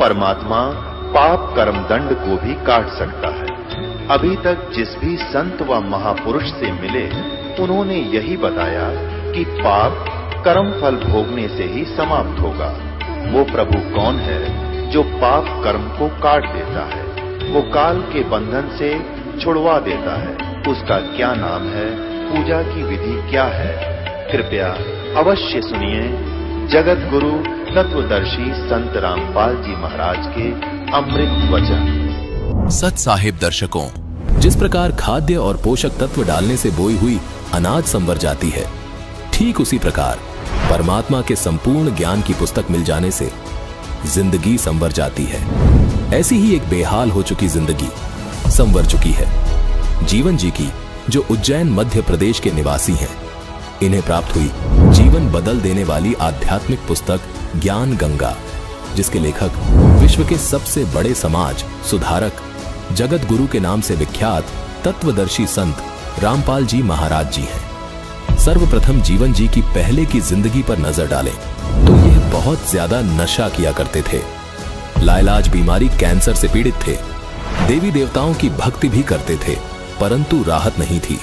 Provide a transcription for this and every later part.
परमात्मा पाप कर्म दंड को भी काट सकता है। अभी तक जिस भी संत व महापुरुष से मिले, उन्होंने यही बताया कि पाप कर्म फल भोगने से ही समाप्त होगा। वो प्रभु कौन है जो पाप कर्म को काट देता है, वो काल के बंधन से छुड़वा देता है। उसका क्या नाम है, पूजा की विधि क्या है? कृपया अवश्य सुनिए जगत गुरु तत्वदर्शी संत रामपाल जी महाराज के अमृत वचन। सत साहिब दर्शकों, जिस प्रकार खाद्य और पोषक तत्व डालने से बोई हुई अनाज संवर जाती है, ठीक उसी प्रकार परमात्मा के संपूर्ण ज्ञान की पुस्तक मिल जाने से जिंदगी संवर जाती है। ऐसी ही एक बेहाल हो चुकी जिंदगी संवर चुकी है जीवन जी की, जो उज्जैन मध्य प्रदेश के निवासी हैं। इन्हें प्राप्त हुई जीवन बदल देने वाली आध्यात्मिक पुस्तक ज्ञान गंगा, जिसके लेखक विश्व के सबसे बड़े समाज सुधारक, जगत गुरु के नाम से विख्यात तत्वदर्शी संत रामपाल जी महाराज जी हैं। सर्वप्रथम जीवन जी की पहले की जिंदगी पर नजर डालें तो यह बहुत ज्यादा नशा किया करते थे। लाइलाज बीमारी कैंसर से पीड़ित थे। देवी देवताओं की भक्ति भी करते थे, परंतु राहत नहीं थी।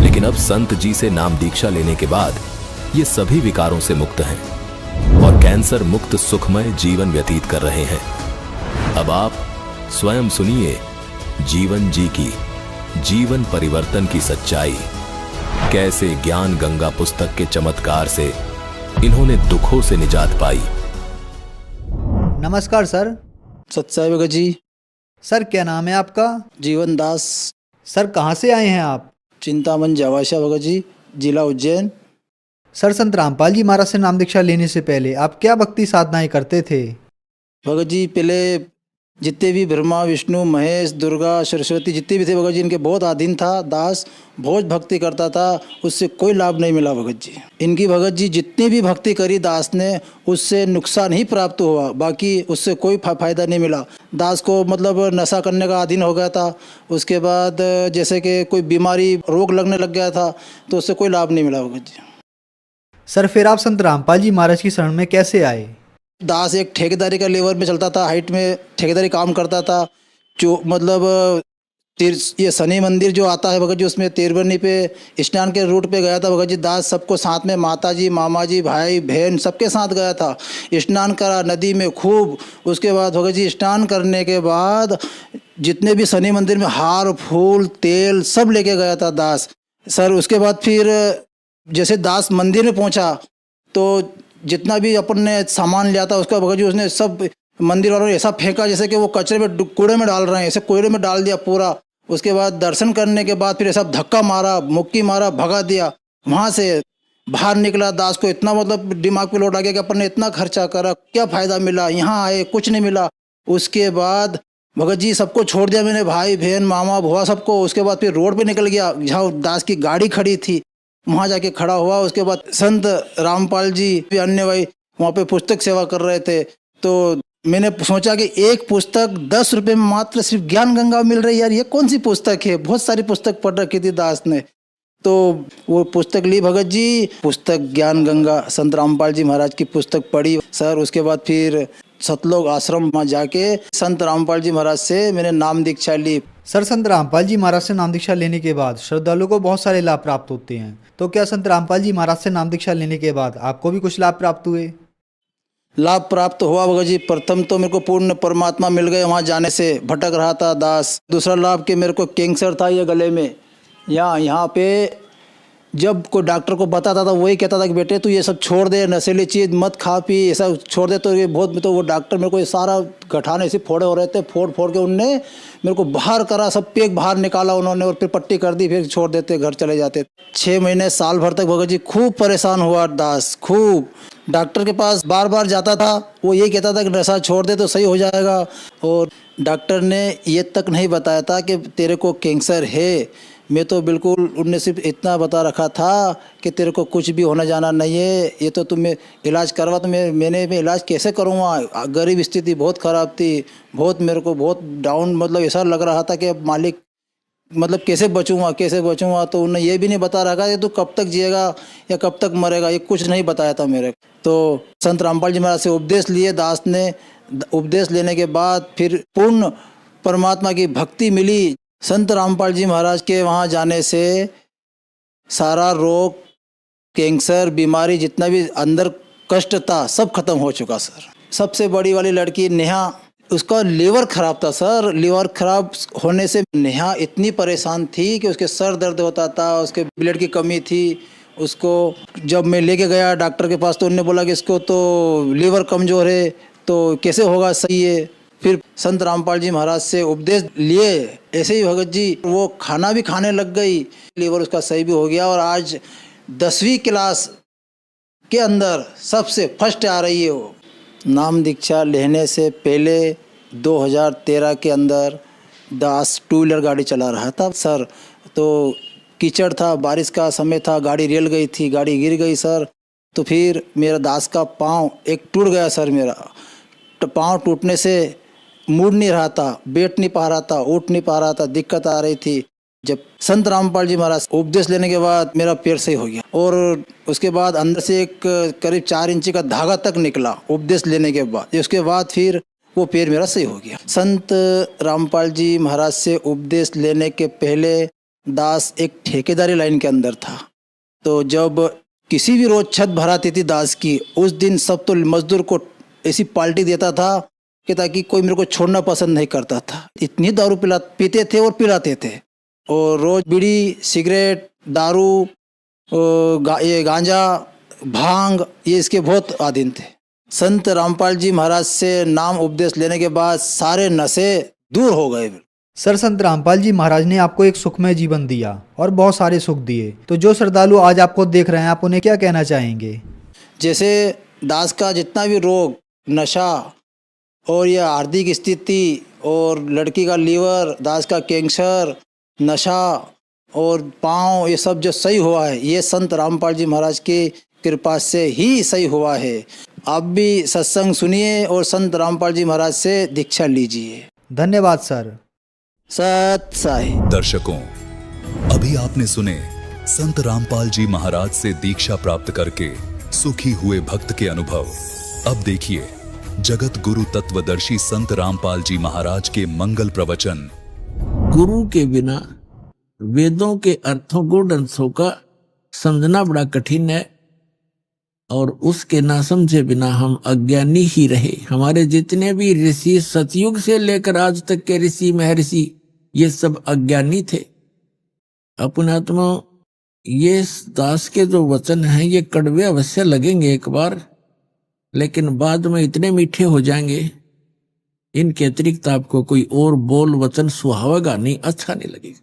लेकिन अब संत जी से नाम दीक्षा लेने के बाद ये सभी विकारों से मुक्त हैं और कैंसर मुक्त सुखमय जीवन व्यतीत कर रहे हैं। अब आप स्वयं सुनिए जीवन जी की जीवन परिवर्तन की सच्चाई। कैसे ज्ञान गंगा पुस्तक के चमत्कार से इन्होंने दुखों से निजात पाई। नमस्कार सर। सत्साई भगत जी। सर क्या नाम है आपका? जीवन दास। सर कहाँ से आए हैं आप? चिंतामन जावाशा भगत जी, जिला उज्जैन। सर संत रामपाल जी महाराज से नाम दीक्षा लेने से पहले आप क्या भक्ति साधनाएं करते थे? भगत जी पहले जितने भी ब्रह्मा विष्णु महेश दुर्गा सरस्वती जितने भी थे भगत जी, इनके बहुत अधीन था। दास बहुत भक्ति करता था, उससे कोई लाभ नहीं मिला भगत जी। इनकी भगत जी जितनी भी भक्ति करी दास ने, उससे नुकसान ही प्राप्त हुआ, बाकी उससे कोई फायदा नहीं मिला। दास को मतलब नशा करने का अधीन हो गया था। उसके बाद जैसे कि कोई बीमारी रोग लगने लग गया था, तो उससे कोई लाभ नहीं मिला भगत जी। सर फिर आप संत रामपाल जी महाराज की शरण में कैसे आए? दास एक ठेकेदारी का लेवर में चलता था, हाइट में ठेकेदारी काम करता था। जो मतलब ये शनि मंदिर जो आता है भगत जी, उसमें तिरवनी पे स्नान के रूट पे गया था भगत जी। दास सबको साथ में, माता जी मामा जी भाई बहन सबके साथ गया था। स्नान करा नदी में खूब। उसके बाद भगत जी स्नान करने के बाद जितने भी शनि मंदिर में हार फूल तेल सब लेके गया था दास। सर उसके बाद फिर जैसे दास मंदिर में पहुंचा तो जितना भी अपन ने सामान लिया था उसका भगत जी उसने सब मंदिर वालों ने ऐसा फेंका जैसे कि वो कचरे में कूड़े में डाल रहे हैं, ऐसे कूड़े में डाल दिया पूरा। उसके बाद दर्शन करने के बाद फिर ऐसा धक्का मारा, मुक्की मारा, भगा दिया। वहाँ से बाहर निकला। दास को इतना मतलब दिमाग पे लोड आ गया कि अपन ने इतना खर्चा करा, क्या फ़ायदा मिला, यहाँ आए कुछ नहीं मिला। उसके बाद भगत जी सबको छोड़ दिया मैंने, भाई बहन मामा बुआ सबको। उसके बाद फिर रोड पे निकल गया जहाँ दास की गाड़ी खड़ी थी, वहाँ जाके खड़ा हुआ। उसके बाद संत रामपाल जी भी अन्य भाई वहाँ पे पुस्तक सेवा कर रहे थे, तो मैंने सोचा कि एक पुस्तक 10 रुपये में मात्र सिर्फ ज्ञान गंगा मिल रही है, यार ये कौन सी पुस्तक है। बहुत सारी पुस्तक पढ़ रखी थी दास ने, तो वो पुस्तक ली भगत जी, पुस्तक ज्ञान गंगा संत रामपाल जी महाराज की पुस्तक पढ़ी सर। उसके बाद फिर सतलोक आश्रम में जाके संत रामपाल जी महाराज से मैंने नाम दीक्षा ली। सर संत रामपाल जी महाराज से नाम दीक्षा लेने के बाद श्रद्धालुओं को बहुत सारे लाभ प्राप्त होते हैं, तो क्या संत रामपाल जी महाराज से नाम दीक्षा लेने के बाद आपको भी कुछ लाभ प्राप्त हुए? लाभ प्राप्त हुआ भगत जी। प्रथम तो मेरे को पूर्ण परमात्मा मिल गए वहाँ जाने से, भटक रहा था दास। दूसरा लाभ कि मेरे को कैंसर था ये गले में, यहाँ पे जब कोई डॉक्टर को बताता था वही कहता था कि बेटे तू ये सब छोड़ दे, नशीली चीज़ मत खा पी, ये सब छोड़ दे। तो ये बहुत, तो वो डॉक्टर मेरे को ये सारा गठाने ऐसे फोड़े हो रहे थे, फोड़ के उनने मेरे को बाहर करा, सब पेक बाहर निकाला उन्होंने और फिर पट्टी कर दी, फिर छोड़ देते, घर चले जाते। 6 महीने साल भर तक भगत जी खूब परेशान हुआ दास, खूब। डॉक्टर के पास बार बार जाता था, वो ये कहता था कि नशा छोड़ दे तो सही हो जाएगा, और डॉक्टर ने ये तक नहीं बताया था कि तेरे को कैंसर है। मैं तो बिल्कुल, उनने सिर्फ इतना बता रखा था कि तेरे को कुछ भी होना जाना नहीं है, ये तो तुम्हें इलाज करवा। तो मैं इलाज कैसे करूँगा, गरीब स्थिति बहुत ख़राब थी, बहुत मेरे को बहुत डाउन, मतलब ऐसा लग रहा था कि मालिक मतलब कैसे बचूँगा। तो उन्होंने ये भी नहीं बता रखा कि तू कब तक जिएगा या कब तक मरेगा, ये कुछ नहीं बताया था मेरे। तो संत रामपाल जी महाराज से उपदेश लिए दास ने। उपदेश लेने के बाद फिर पूर्ण परमात्मा की भक्ति मिली। संत रामपाल जी महाराज के वहाँ जाने से सारा रोग, कैंसर, बीमारी, जितना भी अंदर कष्ट था सब खत्म हो चुका सर। सबसे बड़ी वाली लड़की नेहा, उसका लीवर खराब था सर। लीवर खराब होने से नेहा इतनी परेशान थी कि उसके सर दर्द होता था, उसके ब्लड की कमी थी। उसको जब मैं लेके गया डॉक्टर के पास तो उन्होंने बोला कि इसको तो लीवर कमज़ोर है, तो कैसे होगा, सही है। फिर संत रामपाल जी महाराज से उपदेश लिए। ऐसे ही भगत जी वो खाना भी खाने लग गई, लीवर उसका सही भी हो गया और आज 10वीं क्लास के अंदर सबसे फर्स्ट आ रही है वो। नाम दीक्षा लेने से पहले 2013 के अंदर दास 2 व्हीलर गाड़ी चला रहा था सर। तो कीचड़ था, बारिश का समय था, गाड़ी रेल गई थी, गाड़ी गिर गई सर। तो फिर मेरा दास का पाँव एक टूट गया सर। मेरा पाँव टूटने से मुड़ नहीं रहा था, बैठ नहीं पा रहा था, उठ नहीं पा रहा था, दिक्कत आ रही थी। जब संत रामपाल जी महाराज उपदेश लेने के बाद मेरा पैर सही हो गया और उसके बाद अंदर से एक करीब 4 इंची का धागा तक निकला उपदेश लेने के बाद। उसके बाद फिर वो पैर मेरा सही हो गया। संत रामपाल जी महाराज से उपदेश लेने के पहले दास एक ठेकेदारी लाइन के अंदर था। तो जब किसी भी रोज छत भराती थी दास की, उस दिन सब तो मजदूर को ऐसी पार्टी देता था कि ताकि कोई मेरे को छोड़ना पसंद नहीं करता था। इतनी दारू पीते थे और पिलाते थे और रोज बीड़ी, सिगरेट, दारू, ये गांजा, भांग, ये इसके बहुत आदीन थे। संत रामपाल जी महाराज से नाम उपदेश लेने के बाद सारे नशे दूर हो गए। सर, संत रामपाल जी महाराज ने आपको एक सुखमय जीवन दिया और बहुत सारे सुख दिए। तो जो श्रद्धालु आज आपको देख रहे हैं, आप उन्हें क्या कहना चाहेंगे? जैसे दास का जितना भी रोग, नशा और यह आर्थिक स्थिति और लड़की का लीवर, दास का कैंसर, नशा और पाँव, ये सब जो सही हुआ है, ये संत रामपाल जी महाराज की कृपा से ही सही हुआ है। आप भी सत्संग सुनिए और संत रामपाल जी महाराज से दीक्षा लीजिए। धन्यवाद सर। सत साई। दर्शकों, अभी आपने सुने संत रामपाल जी महाराज से दीक्षा प्राप्त करके सुखी हुए भक्त के अनुभव। अब देखिए जगत गुरु तत्वदर्शी संत रामपाल जी महाराज के मंगल प्रवचन। गुरु के बिना वेदों के अर्थों, गूढ़ अर्थों का समझना बड़ा कठिन है और उसके ना समझे बिना हम अज्ञानी ही रहे। हमारे जितने भी ऋषि, सतयुग से लेकर आज तक के ऋषि महर्षि, ये सब अज्ञानी थे। अपने आत्मा, ये दास के जो वचन हैं ये कड़वे अवश्य लगेंगे एक बार, लेकिन बाद में इतने मीठे हो जाएंगे, इनके अतिरिक्त आपको कोई और बोल वचन सुहावेगा नहीं, अच्छा नहीं लगेगा।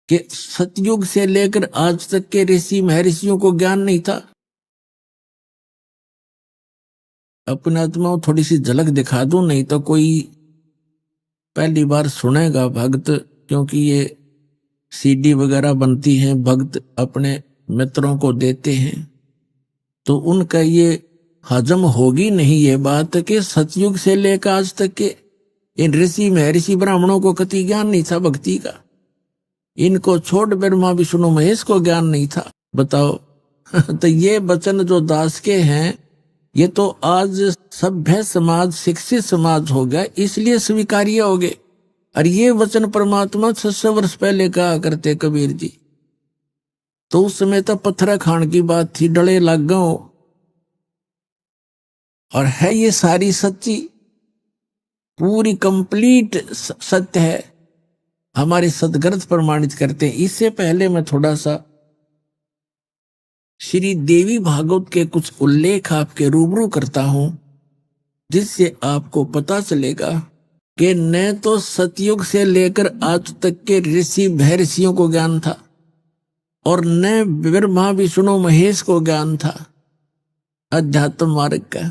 कि सतयुग से लेकर आज तक के ऋषि महर्षियों को ज्ञान नहीं था। अपने आत्मा थोड़ी सी झलक दिखा दूं, नहीं तो कोई पहली बार सुनेगा भक्त, क्योंकि ये सीडी वगैरह बनती हैं, भक्त अपने मित्रों को देते हैं, तो उनका ये हजम होगी नहीं ये बात कि सतयुग से लेकर आज तक के इन ऋषि महर्षि ब्राह्मणों को कति ज्ञान नहीं था भक्ति का। इनको छोड़ ब्रह्मा विष्णु महेश को ज्ञान नहीं था, बताओ। तो ये वचन जो दास के हैं, ये तो आज सभ्य समाज, शिक्षित समाज हो गया, इसलिए स्वीकार्य हो गए। और ये वचन परमात्मा 600 वर्ष पहले कहा करते कबीर जी, तो उस समय तो पत्थर खान की बात थी, डले लग गए। और है ये सारी सच्ची, पूरी कंप्लीट सत्य है, हमारे सदग्रंथ प्रमाणित करते हैं। इससे पहले मैं थोड़ा सा श्री देवी भागवत के कुछ उल्लेख आपके रूबरू करता हूं, जिससे आपको पता चलेगा कि न तो सतयुग से लेकर आज तक के ऋषि महर्षियों को ज्ञान था और न ब्रह्मा विष्णु महेश को ज्ञान था अध्यात्म मार्ग का,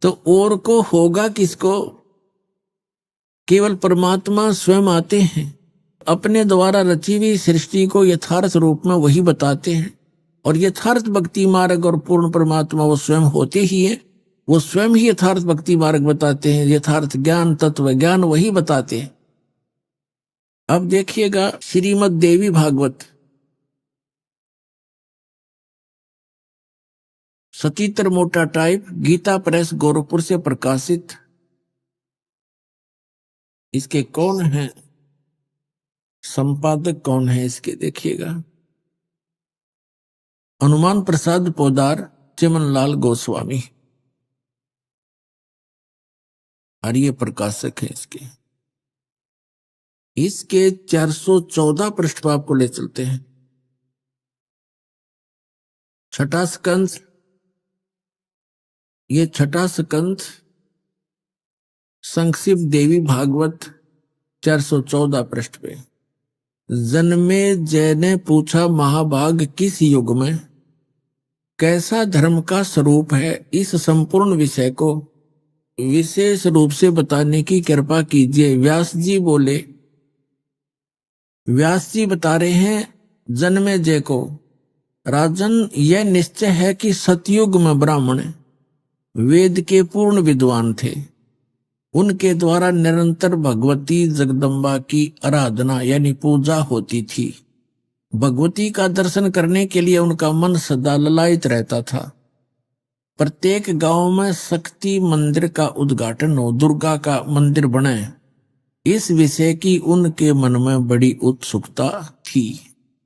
तो और को होगा किसको? केवल परमात्मा स्वयं आते हैं, अपने द्वारा रची हुई सृष्टि को यथार्थ रूप में वही बताते हैं। और यथार्थ भक्ति मार्ग और पूर्ण परमात्मा वो स्वयं होते ही है, वो स्वयं ही यथार्थ भक्ति मार्ग बताते हैं, यथार्थ ज्ञान, तत्व ज्ञान वही बताते हैं। अब देखिएगा श्रीमद् देवी भागवत सचित्र मोटा टाइप, गीता प्रेस गोरखपुर से प्रकाशित, इसके कौन है संपादक, कौन है इसके, देखिएगा। हनुमान प्रसाद पोदार, चिमनलाल गोस्वामी, और ये प्रकाशक है इसके। इसके 414 पृष्ठ पर आपको ले चलते हैं। छठा स्कंद, ये छठा स्कंद संक्षिप्त देवी भागवत 414 पृष्ठ पे। जन्मे जय ने पूछा महाभाग किस युग में कैसा धर्म का स्वरूप है, इस संपूर्ण विषय को विशेष रूप से बताने की कृपा कीजिए। व्यास जी बोले, व्यास जी बता रहे हैं जन्मे जय को, राजन यह निश्चय है कि सतयुग में ब्राह्मण वेद के पूर्ण विद्वान थे। उनके द्वारा निरंतर भगवती जगदम्बा की आराधना यानी पूजा होती थी। भगवती का दर्शन करने के लिए उनका मन सदा ललायित रहता था। प्रत्येक गांव में शक्ति मंदिर का उद्घाटन हो, दुर्गा का मंदिर बने, इस विषय की उनके मन में बड़ी उत्सुकता थी।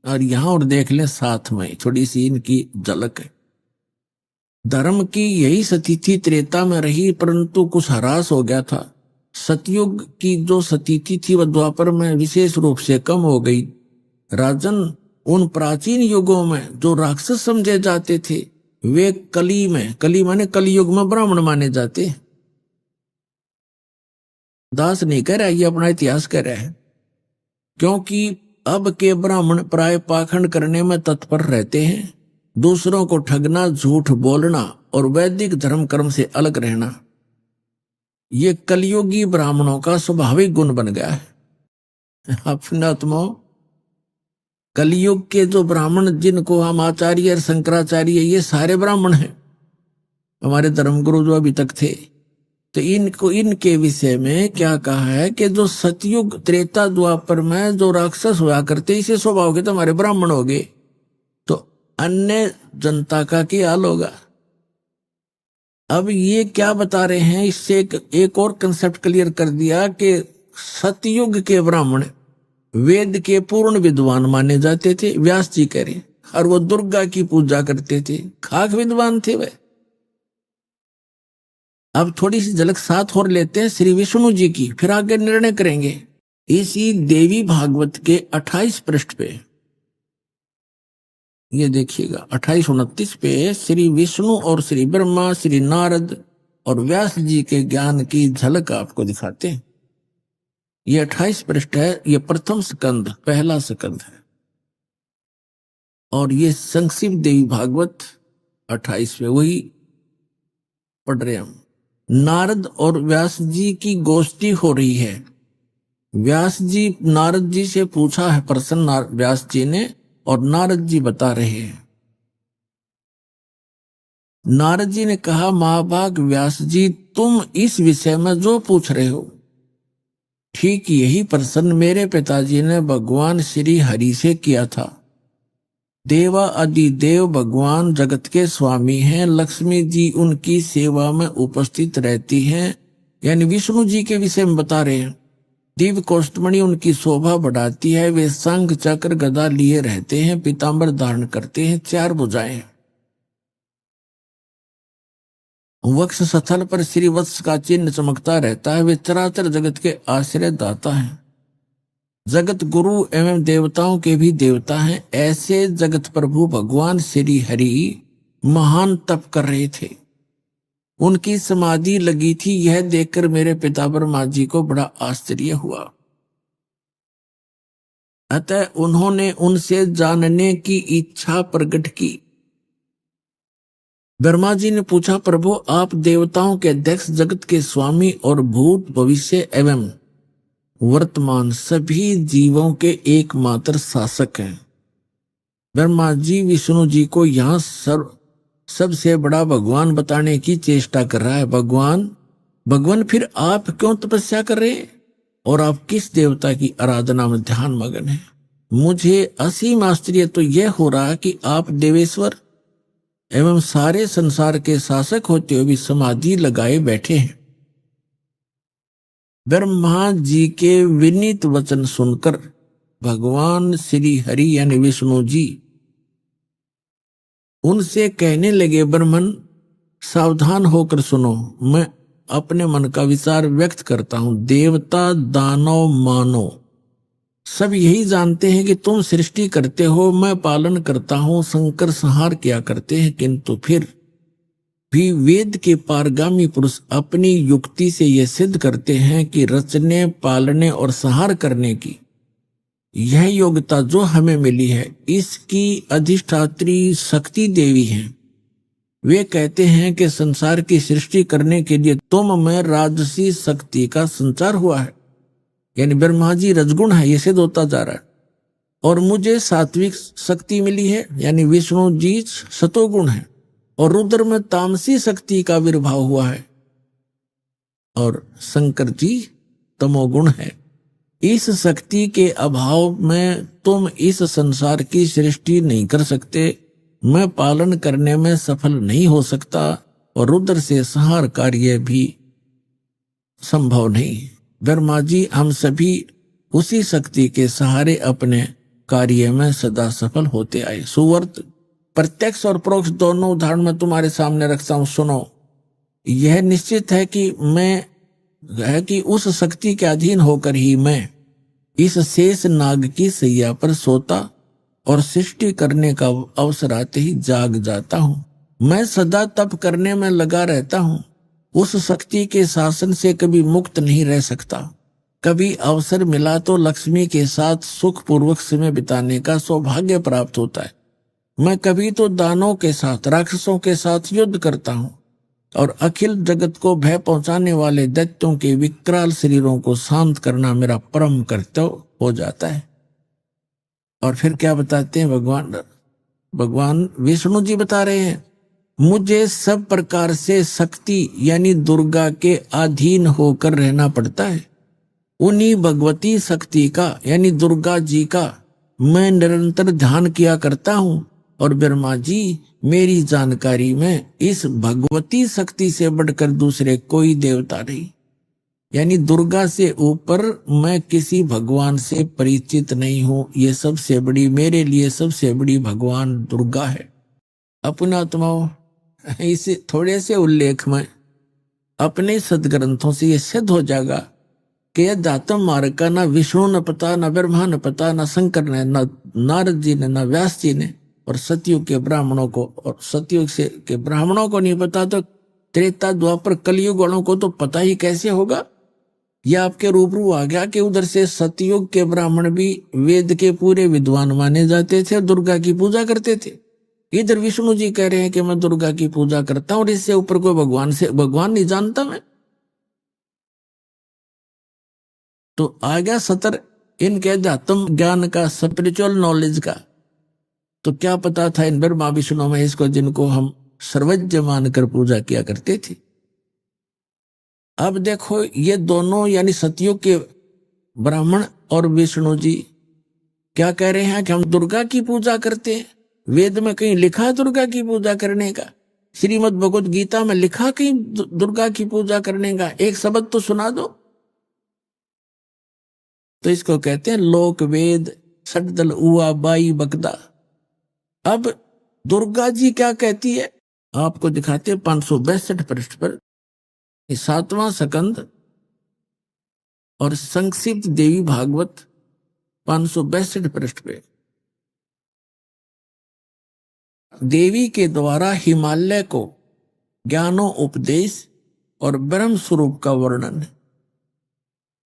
और यहां और देख लें साथ में थोड़ी सी इनकी झलक है। धर्म की यही स्थिति त्रेता में रही, परंतु कुछ ह्रास हो गया था। सतयुग की जो स्थिति थी वह द्वापर में विशेष रूप से कम हो गई। राजन, उन प्राचीन युगों में जो राक्षस समझे जाते थे वे कली में, कली माने कलयुग में ब्राह्मण माने जाते। दास नहीं कह रहा, ये अपना इतिहास कह रहा है। क्योंकि अब के ब्राह्मण प्राय पाखंड करने में तत्पर रहते हैं, दूसरों को ठगना, झूठ बोलना और वैदिक धर्म कर्म से अलग रहना, ये कलयुगी ब्राह्मणों का स्वाभाविक गुण बन गया है। अपने आत्माओं, कलयुग के जो ब्राह्मण जिनको हम आचार्य और शंकराचार्य, ये सारे ब्राह्मण हैं, हमारे धर्मगुरु जो अभी तक थे। तो इनको, इनके विषय में क्या कहा है कि जो सतयुग त्रेता द्वापर में जो राक्षस हुआ करते, इसे स्वभाव के तो हमारे ब्राह्मण हो गए, तो अन्य जनता का क्या हाल होगा। अब ये क्या बता रहे हैं, इससे एक और कंसेप्ट क्लियर कर दिया कि सतयुग के ब्राह्मण वेद के पूर्ण विद्वान माने जाते थे, व्यास जी कह रहे, और वो दुर्गा की पूजा करते थे, खाक विद्वान थे वे। अब थोड़ी सी झलक साथ और लेते हैं श्री विष्णु जी की, फिर आगे निर्णय करेंगे। इसी देवी भागवत के 28 पृष्ठ पे ये देखिएगा, 28-29 पे श्री विष्णु और श्री ब्रह्मा, श्री नारद और व्यास जी के ज्ञान की झलक आपको दिखाते हैं। ये 28 पृष्ठ है, ये प्रथम स्कंद, पहला स्कंद है, और ये संक्षिप्त देवी भागवत 28 पे वही पढ़ रहे हम। नारद और व्यास जी की गोष्ठी हो रही है। व्यास जी नारद जी से पूछा है प्रश्न, व्यास जी ने, और नारद जी बता रहे हैं। नारद जी ने कहा, महाभाग व्यास जी, तुम इस विषय में जो पूछ रहे हो, ठीक यही प्रश्न मेरे पिताजी ने भगवान श्री हरि से किया था। देवा अधिदेव भगवान जगत के स्वामी हैं, लक्ष्मी जी उनकी सेवा में उपस्थित रहती हैं, यानी विष्णु जी के विषय में बता रहे हैं। दिव्य कौष्टमणि उनकी शोभा बढ़ाती है, वे शंख चक्र गदा लिए रहते हैं, पीतांबर धारण करते हैं, 4 भुजाएं, वक्ष स्थल पर श्री वत्स का चिन्ह चमकता रहता है, वे चराचर जगत के आश्रय दाता हैं, जगत गुरु एवं देवताओं के भी देवता हैं। ऐसे जगत प्रभु भगवान श्री हरि महान तप कर रहे थे, उनकी समाधि लगी थी। यह देखकर मेरे पिता ब्रह्मा जी को बड़ा आश्चर्य हुआ, अतः उन्होंने उनसे जानने की इच्छा प्रकट की। ब्रह्मा जी ने पूछा, प्रभु आप देवताओं के अध्यक्ष, जगत के स्वामी और भूत भविष्य एवं वर्तमान सभी जीवों के एकमात्र शासक हैं। ब्रह्मा जी विष्णु जी को यहाँ सबसे बड़ा भगवान बताने की चेष्टा कर रहा है। भगवान फिर आप क्यों तपस्या कर रहे हैं और आप किस देवता की आराधना में ध्यान मगन है? मुझे असीम आश्चर्य तो यह हो रहा है कि आप देवेश्वर एवं सारे संसार के शासक होते हुए भी समाधि लगाए बैठे हैं। ब्रह्मा जी के विनीत वचन सुनकर भगवान श्री हरि यानी विष्णु जी उनसे कहने लगे, ब्रह्मन सावधान होकर सुनो, मैं अपने मन का विचार व्यक्त करता हूं। देवता, दानव, मानव सब यही जानते हैं कि तुम सृष्टि करते हो, मैं पालन करता हूं, शंकर संहार किया करते हैं, किंतु फिर भी वेद के पारगामी पुरुष अपनी युक्ति से यह सिद्ध करते हैं कि रचने, पालने और संहार करने की यह योग्यता जो हमें मिली है, इसकी अधिष्ठात्री शक्ति देवी है। वे कहते हैं कि संसार की सृष्टि करने के लिए तुम में राजसी शक्ति का संचार हुआ है, यानी ब्रह्मा जी रजगुण है, ये सिद्ध होता जा रहा है, और मुझे सात्विक शक्ति मिली है, यानी विष्णु जी सतोगुण है, और रुद्र में तामसी शक्ति का आविर्भाव हुआ है, और शंकर जी तमोगुण है। इस शक्ति के अभाव में तुम इस संसार की सृष्टि नहीं कर सकते, मैं पालन करने में सफल नहीं हो सकता, और रुद्र से संहार कार्य भी संभव नहीं। ब्रह्मा जी हम सभी उसी शक्ति के सहारे अपने कार्य में सदा सफल होते आए। सुवर्त प्रत्यक्ष और परोक्ष दोनों उदाहरण मैं तुम्हारे सामने रखता हूं, सुनो। यह निश्चित है कि उस शक्ति के अधीन होकर ही मैं इस शेष नाग की सैया पर सोता और सृष्टि करने का अवसर आते ही जाग जाता हूं। मैं सदा तप करने में लगा रहता हूं, उस शक्ति के शासन से कभी मुक्त नहीं रह सकता। कभी अवसर मिला तो लक्ष्मी के साथ सुखपूर्वक समय बिताने का सौभाग्य प्राप्त होता है। मैं कभी तो दानों के साथ, राक्षसों के साथ युद्ध करता हूं, और अखिल जगत को भय पहुंचाने वाले दैत्यों के विकराल शरीरों को शांत करना मेरा परम कर्तव्य हो जाता है। और फिर क्या बताते हैं भगवान विष्णु जी बता रहे हैं, मुझे सब प्रकार से शक्ति यानी दुर्गा के अधीन होकर रहना पड़ता है। उन्हीं भगवती शक्ति का यानी दुर्गा जी का मैं निरंतर ध्यान किया करता हूं, और ब्रह्मा जी मेरी जानकारी में इस भगवती शक्ति से बढ़कर दूसरे कोई देवता नहीं, यानी दुर्गा से ऊपर मैं किसी भगवान से परिचित नहीं हूं। ये सबसे बड़ी, मेरे लिए सबसे बड़ी भगवान दुर्गा है। अपना आत्माओं, इस थोड़े से उल्लेख में अपने सदग्रंथों से यह सिद्ध हो जाएगा कि अध्यात्म मार्ग का ना विष्णु ने पता, ना ब्रह्मा ने पता, ना शंकर ने, ना नारद जी ने, ना व्यास जी ने, और सतयुग के ब्राह्मणों को, और सतयुग से के ब्राह्मणों को नहीं पता तो त्रेता द्वापर कलयुग वालों को तो पता ही कैसे होगा। यह आपके रूबरू आ गया कि उधर से सतयुग के ब्राह्मण भी वेद के पूरे विद्वान माने जाते थे और दुर्गा की पूजा करते थे। इधर विष्णु जी कह रहे हैं कि मैं दुर्गा की पूजा करता हूं, और इससे ऊपर कोई भगवान नहीं जानता मैं। तो आ गया सतर इनके अध्यात्म ज्ञान का, स्पिरिचुअल नॉलेज का। तो क्या पता था इन ब्रह्मा विष्णु में इसको, जिनको हम सर्वज्ञ मानकर पूजा किया करते थे। अब देखो ये दोनों यानी सतयुग के ब्राह्मण और विष्णु जी क्या कह रहे हैं कि हम दुर्गा की पूजा करते हैं। वेद में कहीं लिखा दुर्गा की पूजा करने का? श्रीमद् भगवत गीता में लिखा कहीं दुर्गा की पूजा करने का? एक शब्द तो सुना दो। तो इसको कहते हैं लोक वेद सटदल उआ बाई बकदा। अब दुर्गा जी क्या कहती है आपको दिखाते हैं 562 पृष्ठ पर, 7वां स्कंद और संक्षिप्त देवी भागवत 562 पृष्ठ पे। देवी के द्वारा हिमालय को ज्ञानो उपदेश और ब्रह्म स्वरूप का वर्णन है।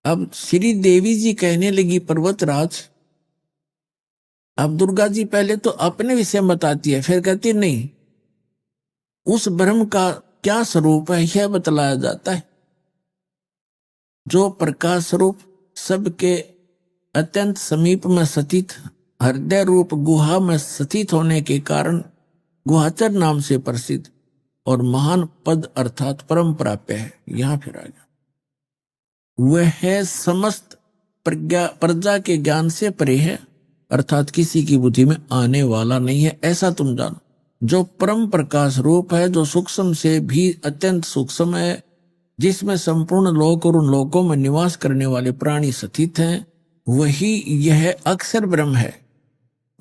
अब श्री देवी जी कहने लगी पर्वतराज, अब दुर्गा जी पहले तो अपने विषय में बताती है, फिर कहती नहीं, उस ब्रह्म का क्या स्वरूप है यह बतलाया जाता है, जो प्रकाश स्वरूप सबके अत्यंत समीप में स्थित हृदय रूप गुहा में स्थित होने के कारण गुहाचर नाम से प्रसिद्ध और महान पद अर्थात परम प्राप्य है। यहां फिर आ गया, वह समस्त प्रजा के ज्ञान से परे है, अर्थात किसी की बुद्धि में आने वाला नहीं है, ऐसा तुम जानो। जो परम प्रकाश रूप है, जो सूक्ष्म से भी अत्यंत सूक्ष्म है, जिसमें संपूर्ण लोक और उन लोकों में निवास करने वाले प्राणी स्थित हैं, वही यह अक्षर ब्रह्म है।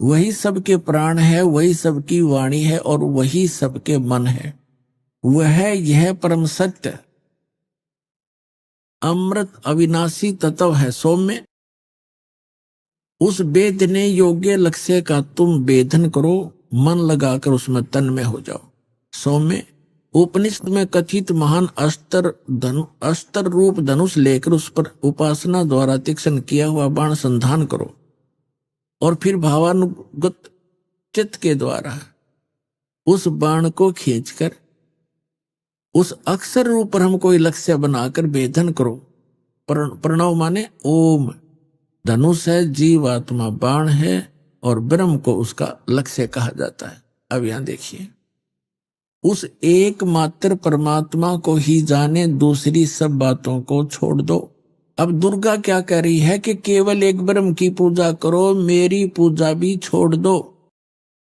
वही सबके प्राण है, वही सबकी वाणी है और वही सबके मन है। वह यह परम सत्य अमृत अविनाशी तत्व है। सौम्य, उस वेदने योग्य लक्ष्य का तुम वेदन करो, मन लगाकर उसमें तन्मय हो जाओ। सौम्य, उपनिषद में कथित महान अस्त्र रूप धनुष लेकर उस पर उपासना द्वारा तीक्ष्ण किया हुआ बाण संधान करो और फिर भावानुगत चित्त के द्वारा उस बाण को खींचकर उस अक्षर रूप पर हम कोई लक्ष्य बनाकर वेदन करो। प्रणव माने ओम, धनुष है, जीवात्मा बाण है और ब्रह्म को उसका लक्ष्य कहा जाता है। अब यहां देखिए, उस एकमात्र परमात्मा को ही जाने, दूसरी सब बातों को छोड़ दो। अब दुर्गा क्या कह रही है कि केवल एक ब्रह्म की पूजा करो, मेरी पूजा भी छोड़ दो।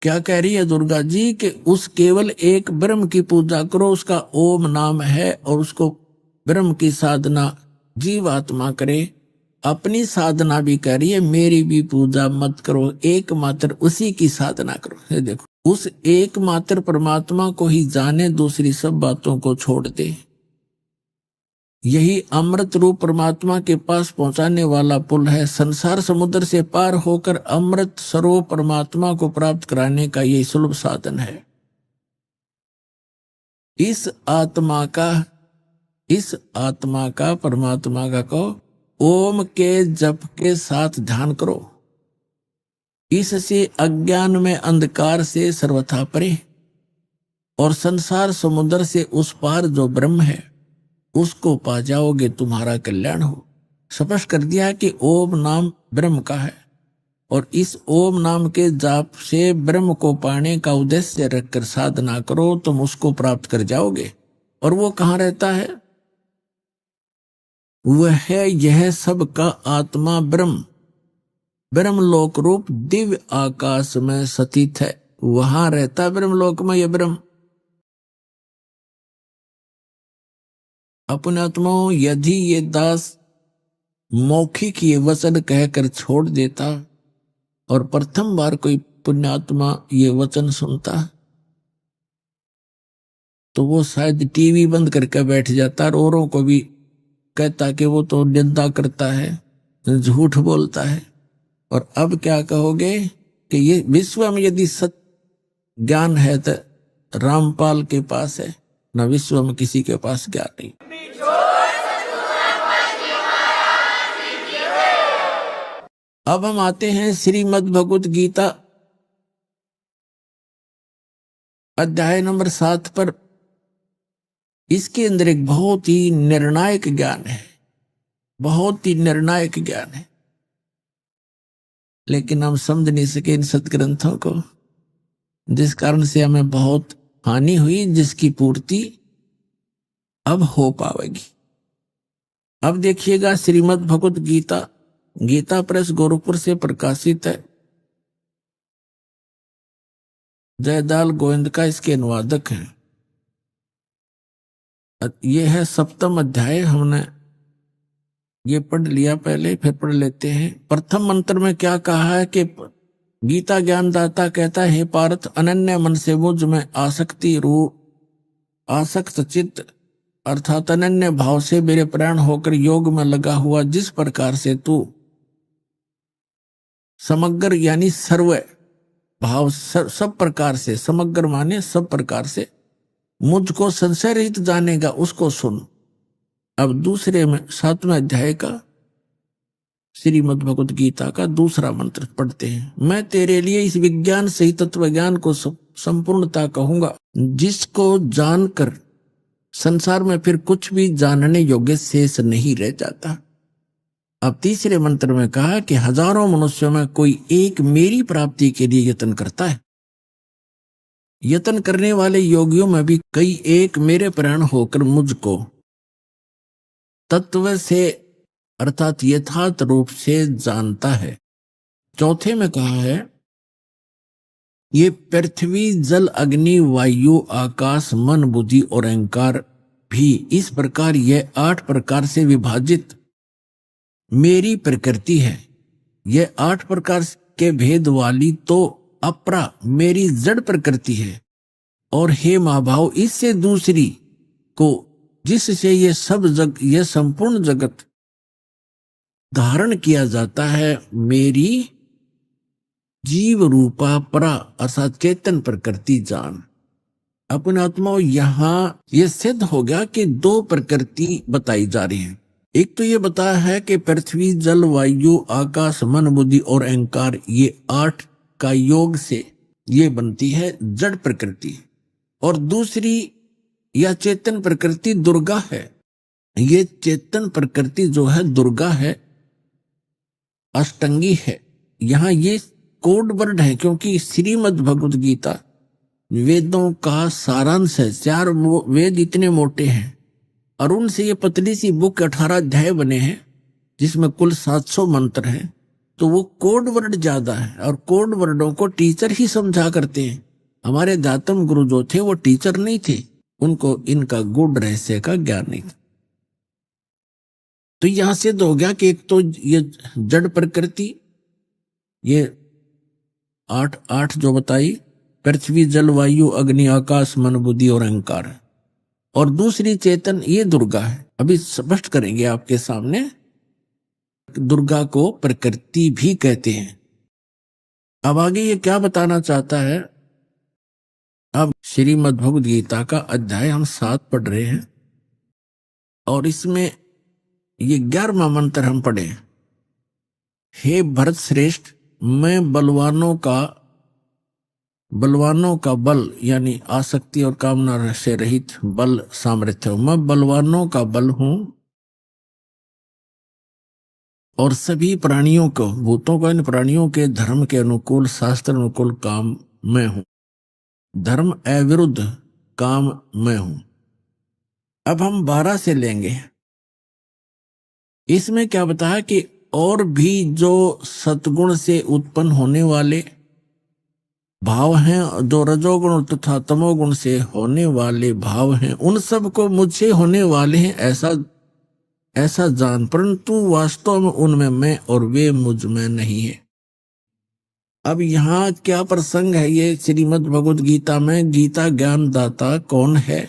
क्या कह रही है दुर्गा जी कि उस केवल एक ब्रह्म की पूजा करो, उसका ओम नाम है और उसको ब्रह्म की साधना जीवात्मा करे। अपनी साधना भी कह रही है, मेरी भी पूजा मत करो, एकमात्र उसी की साधना करो। ये देखो, उस एकमात्र परमात्मा को ही जाने, दूसरी सब बातों को छोड़ दे। यही अमृत रूप परमात्मा के पास पहुंचाने वाला पुल है। संसार समुद्र से पार होकर अमृत स्वरूप परमात्मा को प्राप्त कराने का यही सुलभ साधन है। इस आत्मा का परमात्मा का को ओम के जप के साथ ध्यान करो। इससे अज्ञान में अंधकार से सर्वथा परे और संसार समुद्र से उस पार जो ब्रह्म है उसको पा जाओगे, तुम्हारा कल्याण हो। स्पष्ट कर दिया कि ओम नाम ब्रह्म का है और इस ओम नाम के जाप से ब्रह्म को पाने का उद्देश्य रखकर साधना करो, तुम उसको प्राप्त कर जाओगे। और वो कहाँ रहता है? वह है यह सब का आत्मा ब्रह्म, ब्रह्मलोक रूप दिव्य आकाश में स्थित है। वहां रहता ब्रह्मलोक में यह ब्रह्म। अपने आत्माओं, यदि ये दास मौखिक ये वचन कहकर छोड़ देता और प्रथम बार कोई पुण्यात्मा ये वचन सुनता तो वो शायद टीवी बंद करके बैठ जाता और औरों को भी कहता कि वो तो निंदा करता है, झूठ बोलता है। और अब क्या कहोगे कि ये विश्व में यदि सत्य ज्ञान है तो रामपाल के पास है, न विश्व में किसी के पास ज्ञान नहीं। अब हम आते हैं श्रीमद् भगवत गीता अध्याय नंबर 7 पर। इसके अंदर एक बहुत ही निर्णायक ज्ञान है, बहुत ही निर्णायक ज्ञान है, लेकिन हम समझ नहीं सके इन सदग्रंथों को, जिस कारण से हमें बहुत हानि हुई, जिसकी पूर्ति अब हो पाएगी। अब देखिएगा, श्रीमद् भगवत गीता, गीता प्रेस गोरखपुर से प्रकाशित है। जयदाल गोविंद का इसके अनुवादक हैं। ये है 7वां अध्याय। हमने ये पढ़ लिया पहले, फिर पढ़ लेते हैं। प्रथम मंत्र में क्या कहा है कि गीता ज्ञानदाता कहता है, हे पार्थ, अनन्य मन से मुझ में आसक्त चित्त अर्थात अनन्य भाव से मेरे प्राण होकर योग में लगा हुआ, जिस प्रकार से तू समग्र यानी सर्व भाव सब प्रकार से, समग्र माने सब प्रकार से मुझको संशय रहित जानेगा, उसको सुन। अब दूसरे में 7वें अध्याय का श्रीमद् भगवत गीता का दूसरा मंत्र पढ़ते हैं। मैं तेरे लिए इस विज्ञान सहित तत्व ज्ञान को संपूर्णता कहूंगा, जिसको जानकर संसार में फिर कुछ भी जानने योग्य शेष नहीं रह जाता। अब तीसरे मंत्र में कहा कि हजारों मनुष्यों में कोई एक मेरी प्राप्ति के लिए यत्न करता है। यत्न करने वाले योगियों में भी कई एक मेरे प्राण होकर मुझको तत्व से अर्थात यथार्थ रूप से जानता है। चौथे में कहा है, ये पृथ्वी जल अग्नि वायु आकाश मन बुद्धि और अहंकार भी इस प्रकार यह 8 प्रकार से विभाजित मेरी प्रकृति है। यह 8 प्रकार के भेद वाली तो अपरा मेरी जड़ प्रकृति है। और हे महाभाव, इससे दूसरी को जिससे ये यह संपूर्ण जगत धारण किया जाता है, मेरी जीव रूपा परा अर्थात चेतन प्रकृति जान। अपने आत्माओं, यहां यह सिद्ध हो गया कि 2 प्रकृति बताई जा रही है। एक तो ये बताया है कि पृथ्वी, जल, वायु, आकाश, मन, बुद्धि और अहंकार, ये 8 का योग से ये बनती है जड़ प्रकृति। और दूसरी यह चेतन प्रकृति दुर्गा है। ये चेतन प्रकृति जो है दुर्गा है, अष्टंगी है। यहां ये कोड वर्ड है क्योंकि श्रीमद् भगवद गीता वेदों का सारांश है। 4 वेद इतने मोटे हैं और उनसे ये पतली सी बुक 18 अध्याय बने हैं जिसमें कुल 700 मंत्र हैं। तो वो कोड वर्ड ज्यादा है और कोड वर्डों को टीचर ही समझा करते हैं। हमारे अध्यात्म गुरु जो थे वो टीचर नहीं थे, उनको इनका गूढ़ रहस्य का ज्ञान नहीं था। तो यहां से तो हो गया कि एक तो ये जड़ प्रकृति, ये 8 जो बताई, पृथ्वी, जल, वायु, अग्नि, आकाश, मन, बुद्धि और अहंकार है। और दूसरी चेतन ये दुर्गा है। अभी स्पष्ट करेंगे आपके सामने। दुर्गा को प्रकृति भी कहते हैं। अब आगे ये क्या बताना चाहता है। अब श्रीमद् भगवद गीता का अध्याय हम 7 पढ़ रहे हैं और इसमें ये 11वां मंत्र हम पढ़े। हे भरत श्रेष्ठ, मैं बलवानों का बल यानी आसक्ति और कामना से रहित बल सामर्थ्य हूं। मैं बलवानों का बल हूं और सभी प्राणियों को, भूतों को, इन प्राणियों के धर्म के अनुकूल, शास्त्र अनुकूल काम मैं हूं। धर्म अविरुद्ध काम मैं हूं। अब हम 12 से लेंगे। इसमें क्या बताया कि और भी जो सतगुण से उत्पन्न होने वाले भाव हैं, जो रजोगुण तथा तमोगुण से होने वाले भाव हैं, उन सब को मुझसे होने वाले हैं ऐसा जान, परंतु वास्तव में उनमें मैं और वे मुझ में नहीं है। अब यहाँ क्या प्रसंग है। ये श्रीमद् भगवद गीता में गीता ज्ञान दाता कौन है।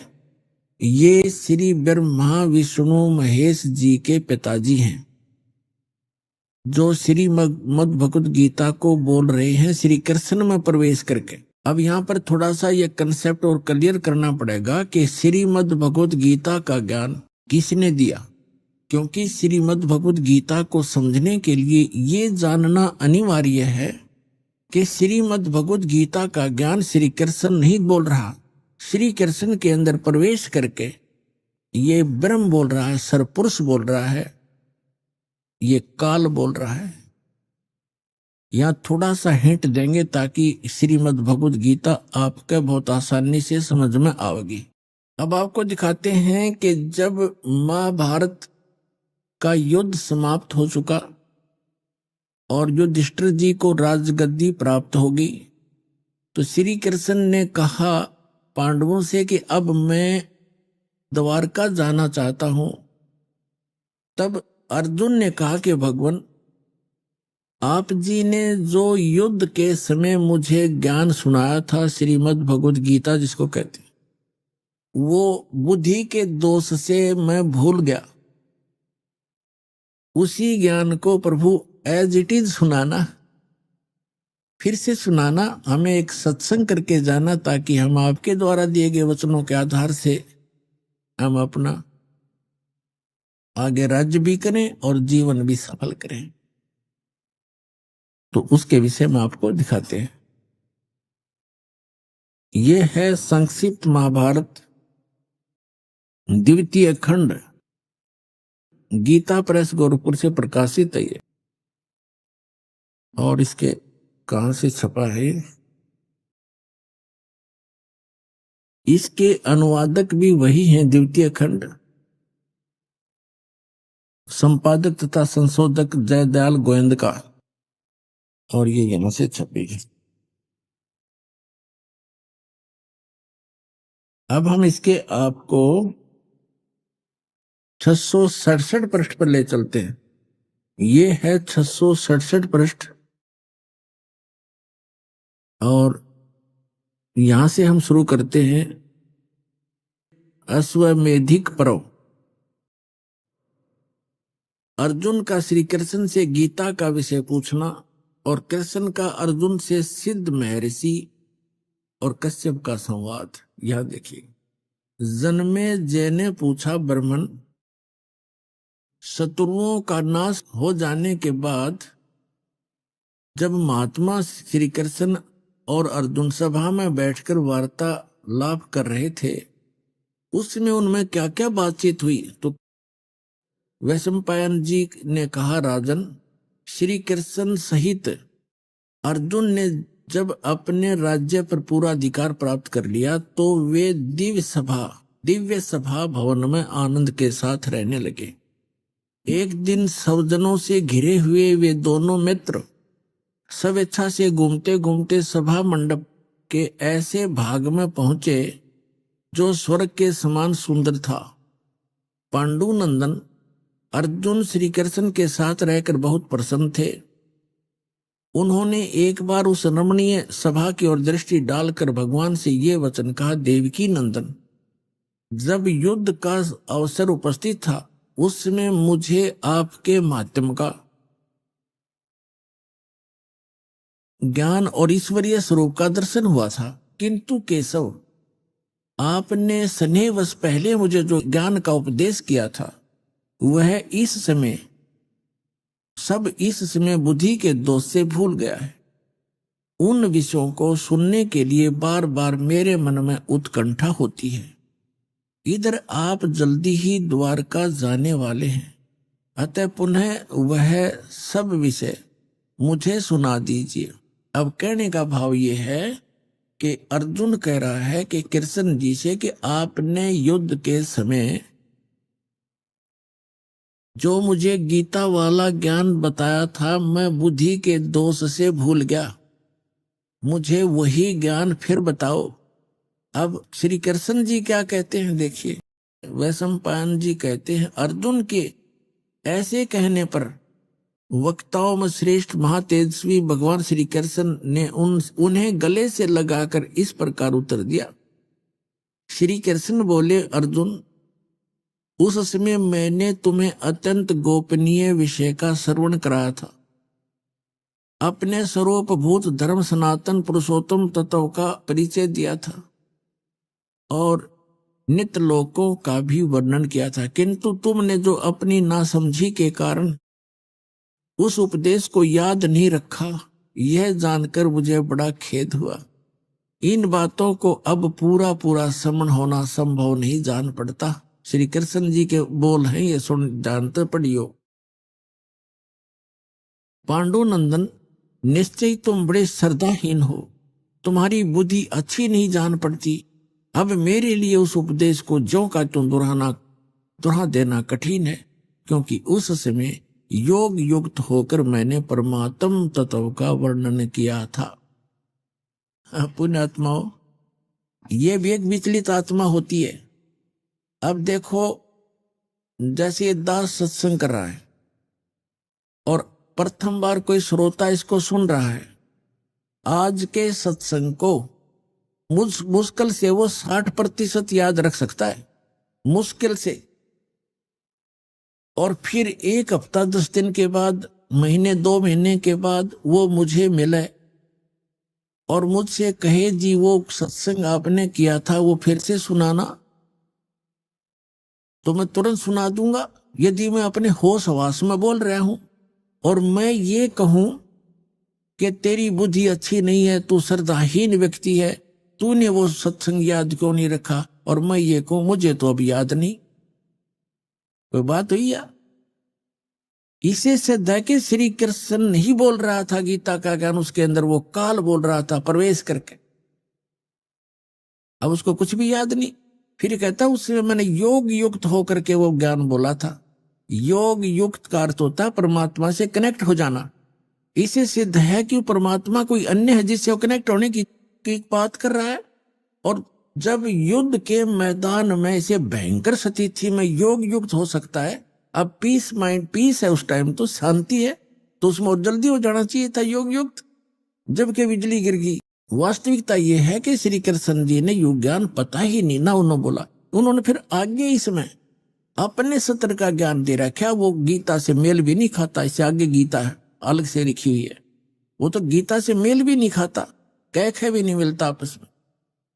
ये श्री ब्रह्मा विष्णु महेश जी के पिताजी हैं जो श्रीमद् भगवद गीता को बोल रहे हैं श्री कृष्ण में प्रवेश करके। अब यहाँ पर थोड़ा सा ये कंसेप्ट और क्लियर करना पड़ेगा कि श्रीमद् भगवद गीता का ज्ञान किसने दिया, क्योंकि श्रीमद् भगवद गीता को समझने के लिए ये जानना अनिवार्य है कि श्रीमद् भगवद गीता का ज्ञान श्री कृष्ण नहीं बोल रहा। श्री कृष्ण के अंदर प्रवेश करके ये ब्रह्म बोल रहा है, सरपुरुष बोल रहा है, ये काल बोल रहा है। यहां थोड़ा सा हिंट देंगे ताकि श्रीमद् भगवद गीता आपके बहुत आसानी से समझ में आएगी। अब आपको दिखाते हैं कि जब महाभारत का युद्ध समाप्त हो चुका और युधिष्ठिर जी को राजगद्दी प्राप्त होगी, तो श्री कृष्ण ने कहा पांडवों से कि अब मैं द्वारका जाना चाहता हूं। तब अर्जुन ने कहा कि भगवान, आप जी ने जो युद्ध के समय मुझे ज्ञान सुनाया था, श्रीमद् भगवद गीता जिसको कहते हैं, वो बुद्धि के दोष से मैं भूल गया। उसी ज्ञान को प्रभु एज इट इज सुनाना, फिर से सुनाना, हमें एक सत्संग करके जाना ताकि हम आपके द्वारा दिए गए वचनों के आधार से हम अपना आगे राज्य भी करें और जीवन भी सफल करें। तो उसके विषय में आपको दिखाते हैं। यह है संक्षिप्त महाभारत द्वितीय खंड, गीता प्रेस गोरखपुर से प्रकाशित है ये। और इसके कहां से छपा है, इसके अनुवादक भी वही हैं, द्वितीय खंड संपादक तथा संशोधक जयदयाल गोविंद का, और ये यहां से छपी है। अब हम इसके आपको 667 पृष्ठ पर ले चलते हैं। ये है 667 पृष्ठ, और यहां से हम शुरू करते हैं। अश्वमेधिक पर्व। अर्जुन का श्री कृष्ण से गीता का विषय पूछना और कृष्ण का अर्जुन से सिद्ध महर्षि और कश्यप का संवाद। यह देखिए, जन्मेजय ने पूछा, ब्राह्मण, शत्रुओं का नाश हो जाने के बाद जब महात्मा श्री कृष्ण और अर्जुन सभा में बैठकर वार्तालाप कर रहे थे, उसमें उनमें क्या क्या बातचीत हुई? तो वैशंपायन जी ने कहा, राजन, श्री कृष्ण सहित अर्जुन ने जब अपने राज्य पर पूरा अधिकार प्राप्त कर लिया तो वे दिव्य सभा भवन में आनंद के साथ रहने लगे। एक दिन सज्जनों से घिरे हुए वे दोनों मित्र स्वेच्छा से घूमते घूमते सभा मंडप के ऐसे भाग में पहुंचे जो स्वर्ग के समान सुंदर था। पांडुनंदन अर्जुन श्री कृष्ण के साथ रहकर बहुत प्रसन्न थे। उन्होंने एक बार उस रमणीय सभा की ओर दृष्टि डालकर भगवान से ये वचन कहा, देवकी नंदन, जब युद्ध का अवसर उपस्थित था उसमें मुझे आपके माध्यम का ज्ञान और ईश्वरीय स्वरूप का दर्शन हुआ था, किंतु केशव, आपने स्नेहवश पहले मुझे जो ज्ञान का उपदेश किया था वह इस समय बुद्धि के दोष से भूल गया है। उन विषयों को सुनने के लिए बार बार मेरे मन में उत्कंठा होती है। इधर आप जल्दी ही द्वारका जाने वाले हैं, अतः पुनः वह सब विषय मुझे सुना दीजिए। अब कहने का भाव ये है कि अर्जुन कह रहा है कि कृष्ण जी से कि आपने युद्ध के समय जो मुझे गीता वाला ज्ञान बताया था, मैं बुद्धि के दोष से भूल गया, मुझे वही ज्ञान फिर बताओ। अब श्री कृष्ण जी क्या कहते हैं देखिए, वैशंपायन जी कहते हैं, अर्जुन के ऐसे कहने पर वक्ताओं में श्रेष्ठ महातेजस्वी भगवान श्री कृष्ण ने उन्हें गले से लगाकर इस प्रकार उत्तर दिया। श्री कृष्ण बोले, अर्जुन, उस समय मैंने तुम्हें अत्यंत गोपनीय विषय का श्रवण कराया था। अपने स्वरूपभूत धर्म सनातन पुरुषोत्तम तत्व का परिचय दिया था और नित्य लोकों का भी वर्णन किया था, किंतु तुमने जो अपनी नासमझी के कारण उस उपदेश को याद नहीं रखा, यह जानकर मुझे बड़ा खेद हुआ। इन बातों को अब पूरा श्रवण होना संभव नहीं जान पड़ता। श्री कृष्ण जी के बोल हैं, ये सुन जानते पढ़ियो। पांडुनंदन, निश्चय तुम बड़े श्रद्धाहीन हो, तुम्हारी बुद्धि अच्छी नहीं जान पड़ती। अब मेरे लिए उस उपदेश को ज्यों का त्यों दोहरा देना कठिन है, क्योंकि उस समय योग युक्त होकर मैंने परमात्म तत्व का वर्णन किया था। पुण्यात्माओं, ये भी एक विचलित आत्मा होती है। अब देखो, जैसे दास सत्संग कर रहा है और प्रथम बार कोई श्रोता इसको सुन रहा है, आज के सत्संग को मुश्किल से वो 60% याद रख सकता है, मुश्किल से। और फिर 1 हफ्ता 10 दिन के बाद, महीने 2 महीने के बाद वो मुझे मिले और मुझसे कहे, जी वो सत्संग आपने किया था वो फिर से सुनाना, तो मैं तुरंत सुना दूंगा। यदि मैं अपने होश हवास में बोल रहा हूं और मैं ये कहूं कि तेरी बुद्धि अच्छी नहीं है, तू श्रद्धाहीन व्यक्ति है, तूने वो सत्संग याद क्यों नहीं रखा, और मैं ये कहूं मुझे तो अब याद नहीं, कोई बात हुई या? इसे सिद्ध है कि श्री कृष्ण नहीं बोल रहा था गीता का ज्ञान, उसके अंदर वो काल बोल रहा था प्रवेश करके। अब उसको कुछ भी याद नहीं। फिर कहता उसमें मैंने योग युक्त होकर के वो ज्ञान बोला था। योग युक्त का अर्थ होता है परमात्मा से कनेक्ट हो जाना। इसे सिद्ध है कि परमात्मा कोई अन्य है जिससे वो कनेक्ट होने की बात कर रहा है, और जब युद्ध के मैदान में इसे भयंकर स्थिति में योग युक्त हो सकता है। अब पीस माइंड पीस है, उस टाइम तो शांति है, तो उसमें और जल्दी हो जाना चाहिए था योग युक्त, जबकि बिजली गिर गई। वास्तविकता यह है कि श्री कृष्ण जी ने योग ज्ञान पता ही नहीं ना उन्होंने बोला। उन्होंने फिर आगे इसमें अपने सत्र का ज्ञान दे रखा, वो गीता से मेल भी नहीं खाता। इससे आगे गीता अलग से लिखी हुई है, वो तो गीता से मेल भी नहीं खाता, कह भी नहीं मिलता आपस में।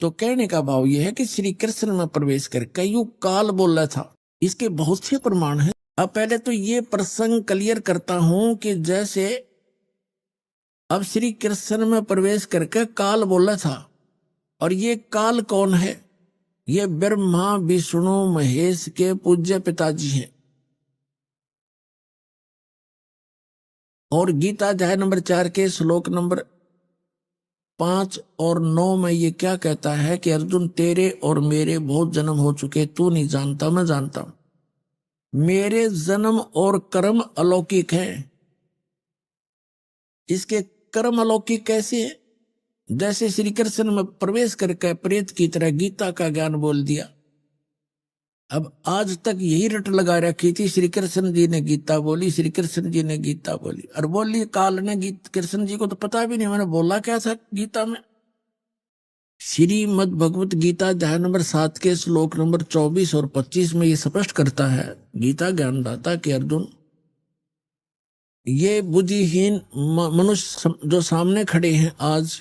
तो कहने का भाव यह है कि श्री कृष्ण में प्रवेश करके युग काल बोल रहा था। इसके बहुत से प्रमाण हैं। अब पहले तो ये प्रसंग क्लियर करता हूं कि जैसे अब श्री कृष्ण में प्रवेश करके काल बोला था, और ये काल कौन है? ये ब्रह्मा विष्णु महेश के पूज्य पिताजी हैं। और गीता अध्याय नंबर 4 के श्लोक नंबर 5 और 9 में ये क्या कहता है कि अर्जुन तेरे और मेरे बहुत जन्म हो चुके, तू नहीं जानता, मैं जानता हूं। मेरे जन्म और कर्म अलौकिक हैं। इसके कर्म अलौकिक कैसे है? जैसे श्री कृष्ण में प्रवेश करके प्रेत की तरह गीता का ज्ञान बोल दिया। अब आज तक यही रट लगा रखी थी, श्री कृष्ण जी ने गीता बोली, श्री कृष्ण जी ने गीता बोली, और बोली काल ने कृष्ण जी को तो पता भी नहीं मैंने बोला क्या था गीता में। श्रीमद् भगवत गीता अध्याय नंबर 7 के श्लोक नंबर 24 और 25 में ये स्पष्ट करता है गीता ज्ञानदाता कि अर्जुन, ये बुद्धिहीन मनुष्य जो सामने खड़े हैं आज,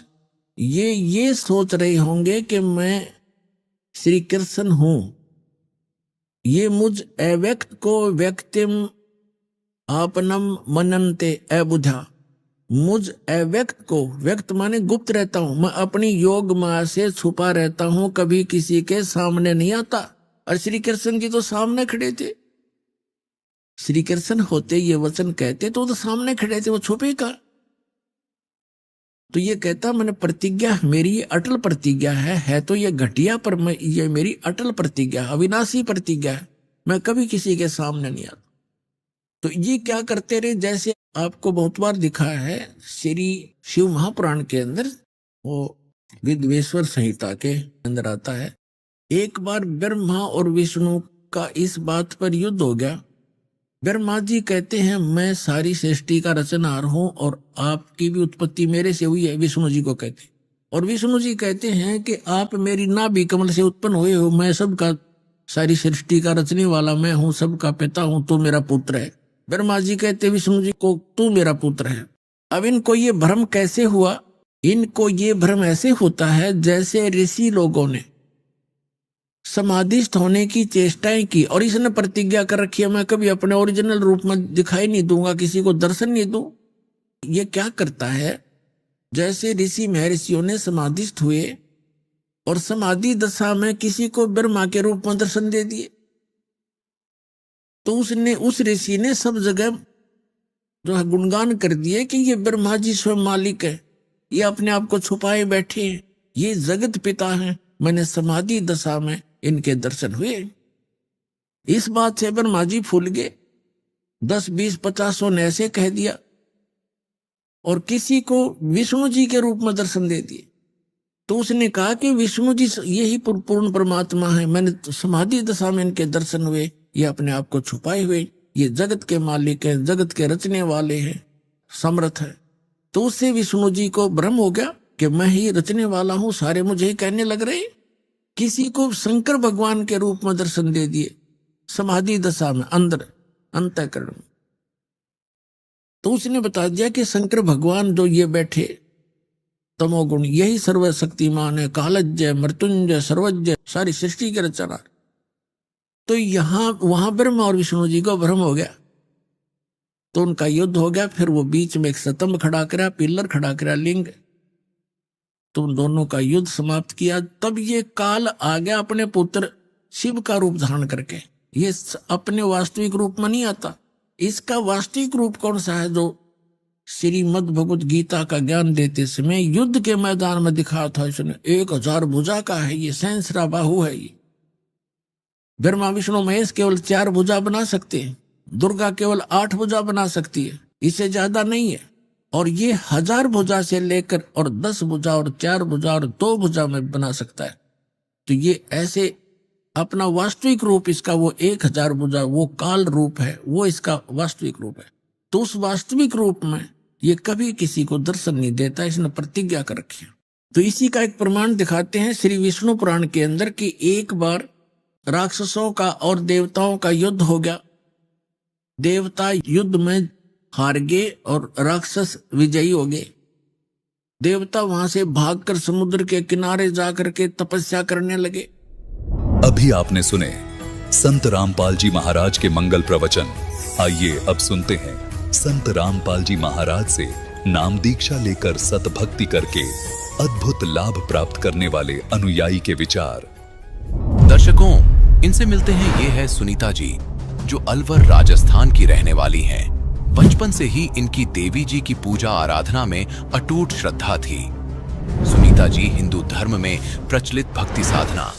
ये सोच रहे होंगे कि मैं श्री कृष्ण हूं। ये मुझ अव्यक्त को व्यक्तिम आपनम मनन्ते अबुझा, मुझ अव्यक्त को, व्यक्त माने गुप्त रहता हूं, मैं अपनी योग माया से छुपा रहता हूं, कभी किसी के सामने नहीं आता। और श्री कृष्ण जी तो सामने खड़े थे। श्री कृष्ण होते ये वचन कहते तो सामने खड़े थे, वो छुपे का। तो ये कहता मैंने प्रतिज्ञा, मेरी ये अटल प्रतिज्ञा है तो ये घटिया, पर मैं ये मेरी अटल प्रतिज्ञा, अविनाशी प्रतिज्ञा है, मैं कभी किसी के सामने नहीं आता। तो ये क्या करते रहे, जैसे आपको बहुत बार दिखा है श्री शिव महापुराण के अंदर, वो विद्वेश्वर संहिता के अंदर आता है। एक बार ब्रह्मा और विष्णु का इस बात पर युद्ध हो गया। ब्रह्मा जी कहते हैं मैं सारी सृष्टि का रचनहार हूं और आपकी भी उत्पत्ति मेरे से हुई है, विष्णु जी को कहते। और विष्णु जी कहते हैं कि आप मेरी नाभि कमल से उत्पन्न हुए हो, मैं सबका, सारी सृष्टि का रचने वाला मैं हूं, सबका पिता हूं, तू मेरा पुत्र है। ब्रह्मा जी कहते विष्णु जी को तू मेरा पुत्र है। अब इनको ये भ्रम कैसे हुआ? इनको ये भ्रम ऐसे होता है जैसे ऋषि लोगों ने समाधिस्थ होने की चेष्टाएं की और इसने प्रतिज्ञा कर रखी है मैं कभी अपने ओरिजिनल रूप में दिखाई नहीं दूंगा, किसी को दर्शन नहीं दूं। ये क्या करता है, जैसे ऋषि महर्षियों ने समाधिस्थ हुए और समाधि दशा में किसी को ब्रह्मा के रूप में दर्शन दे दिए, तो उसने, उस ऋषि ने सब जगह जो है गुणगान कर दिए कि ये ब्रह्मा जी स्वयं मालिक है, ये अपने आप को छुपाए बैठे हैं, ये जगत पिता हैं, मैंने समाधि दशा में इनके दर्शन हुए। इस बात से ब्रह्मा जी फूल गए, 10, 20, 50 ने ऐसे कह दिया और किसी को विष्णु जी के रूप में दर्शन दे दिए। तो उसने कहा कि विष्णु जी यही पूर्ण परमात्मा है, मैंने समाधि दशा में इनके दर्शन हुए, ये अपने आप को छुपाए हुए, ये जगत के मालिक हैं, जगत के रचने वाले हैं, समर्थ है। तो उससे विष्णु जी को भ्रम हो गया कि मैं ही रचने वाला हूं, सारे मुझे ही कहने लग रहे। किसी को शंकर भगवान के रूप में दर्शन दे दिए समाधि दशा में, अंदर अंतःकरण में। तो उसने बता दिया कि शंकर भगवान जो ये बैठे तमोगुण, यही सर्वशक्तिमान है, कालज्ञ मृत्युंजय सर्वज्ञ, सारी सृष्टि के रचना। तो वहां ब्रह्मा और विष्णु जी को भ्रम हो गया, तो उनका युद्ध हो गया। फिर वो बीच में एक स्तंभ खड़ा करा, पिलर खड़ा करा, लिंग, तो उन दोनों का युद्ध समाप्त किया। तब ये काल आ गया अपने पुत्र शिव का रूप धारण करके। ये अपने वास्तविक रूप में नहीं आता। इसका वास्तविक रूप कौन सा है? जो श्रीमद् भगवत गीता का ज्ञान देते समय युद्ध के मैदान में दिखा था इसने, 1000 भुजा का है, ये सहस्रा बाहु है। ये ब्रह्मा विष्णु महेश केवल 4 भुजा बना सकते हैं, दुर्गा केवल 8 भुजा बना सकती है, इससे ज्यादा नहीं है। और ये 1000 भुजा से लेकर और 10 भुजा और 4 भुजा और 2 भुजा में बना सकता है। तो ये ऐसे अपना वास्तविक रूप इसका वो 1000 भुजा वो काल रूप है, वो इसका वास्तविक रूप है। तो उस वास्तविक रूप में ये कभी किसी को दर्शन नहीं देता, इसने प्रतिज्ञा कर रखी है। तो इसी का एक प्रमाण दिखाते हैं श्री विष्णु पुराण के अंदर कि एक बार राक्षसों का और देवताओं का युद्ध हो गया। देवता युद्ध में हार गए और राक्षस विजयी हो गए। देवता वहां से भागकर समुद्र के किनारे जाकर के तपस्या करने लगे। अभी आपने सुने संत रामपाल जी महाराज के मंगल प्रवचन। आइए अब सुनते हैं संत रामपाल जी महाराज से नाम दीक्षा लेकर सतभक्ति करके अद्भुत लाभ प्राप्त करने वाले अनुयायी के विचार। दर्शकों, इनसे मिलते हैं। ये है सुनीता जी, जो अलवर राजस्थान की रहने वाली हैं। बचपन से ही इनकी देवी जी की पूजा आराधना में अटूट श्रद्धा थी। सुनीता जी हिंदू धर्म में प्रचलित भक्ति साधना,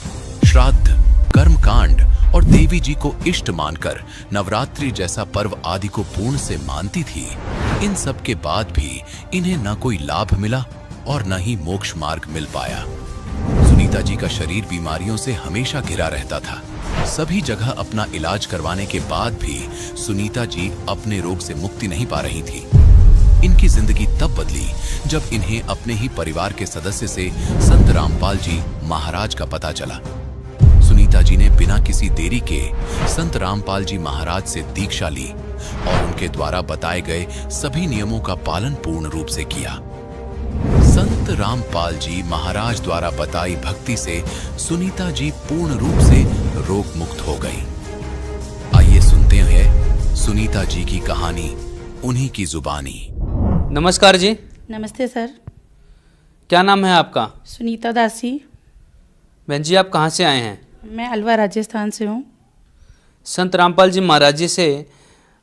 श्राद्ध, कर्मकांड और देवी जी को इष्ट मानकर नवरात्रि जैसा पर्व आदि को पूर्ण से मानती थी। इन सब के बाद भी इन्हें न कोई लाभ मिला और न ही मोक्ष मार्ग मिल पाया। सुनीता जी का शरीर बीमारियों से हमेशा घिरा रहता था। सभी जगह अपना इलाज करवाने के बाद भी सुनीता जी अपने रोग से मुक्ति नहीं पा रही थी। इनकी जिंदगी तब बदली जब इन्हें अपने ही परिवार के सदस्य से संत रामपाल जी महाराज का पता चला। सुनीता जी ने बिना किसी देरी के संत रामपाल जी महाराज से दीक्षा ली और उनके द्वारा बताए गए सभी नियमों का पालन पूर्ण रूप से किया। संत रामपाल जी महाराज द्वारा बताई भक्ति से सुनीता जी पूर्ण रूप से रोग मुक्त हो गई। आइए सुनते हैं सुनीता जी की कहानी उन्हीं की जुबानी। नमस्कार जी। नमस्ते सर। क्या नाम है आपका? सुनीता दासी। बहन जी, आप कहाँ से आए हैं? मैं अलवर राजस्थान से हूँ। संत रामपाल जी महाराज जी से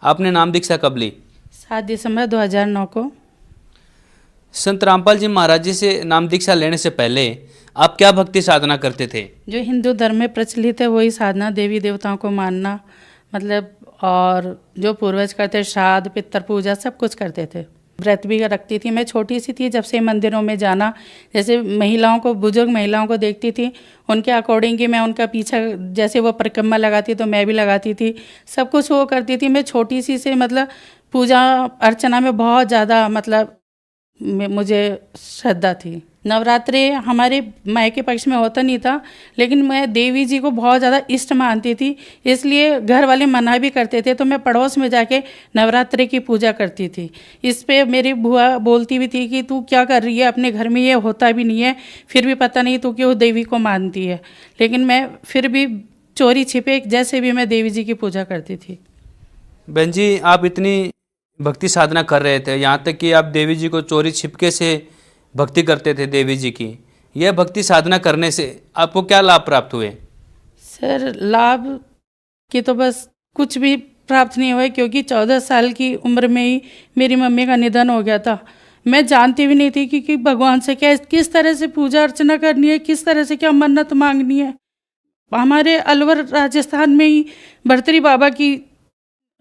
आपने नाम दीक्षा कब ली? 7 दिसंबर 2009 को। संत रामपाल जी महाराज जी से नाम दीक्षा लेने से पहले आप क्या भक्ति साधना करते थे? जो हिंदू धर्म में प्रचलित है वही साधना, देवी देवताओं को मानना, मतलब और जो पूर्वज करते श्राद्ध, पितृ पूजा सब कुछ करते थे। व्रत भी रखती थी। मैं छोटी सी थी जब से मंदिरों में जाना, जैसे महिलाओं को, बुजुर्ग महिलाओं को देखती थी, उनके अकॉर्डिंग कि मैं उनका पीछा, जैसे वो परिक्रमा लगाती तो मैं भी लगाती थी, सब कुछ वो करती थी। मैं छोटी सी से मतलब पूजा अर्चना में बहुत ज़्यादा मतलब मुझे श्रद्धा थी। नवरात्रि हमारे मायके पक्ष में होता नहीं था, लेकिन मैं देवी जी को बहुत ज़्यादा इष्ट मानती थी, इसलिए घर वाले मना भी करते थे, तो मैं पड़ोस में जाके नवरात्रि की पूजा करती थी। इस पे मेरी बुआ बोलती भी थी कि तू क्या कर रही है, अपने घर में ये होता भी नहीं है, फिर भी पता नहीं तू क्यों देवी को मानती है। लेकिन मैं फिर भी चोरी छिपे जैसे भी मैं देवी जी की पूजा करती थी। बहन जी, आप इतनी भक्ति साधना कर रहे थे, यहाँ तक कि आप देवी जी को चोरी छिपके से भक्ति करते थे देवी जी की। यह भक्ति साधना करने से आपको क्या लाभ प्राप्त हुए? सर, लाभ की तो बस कुछ भी प्राप्त नहीं हुए, क्योंकि 14 साल की उम्र में ही मेरी मम्मी का निधन हो गया था। मैं जानती भी नहीं थी कि भगवान से किस तरह से पूजा अर्चना करनी है, किस तरह से क्या मन्नत मांगनी है। हमारे अलवर राजस्थान में ही भर्तरी बाबा की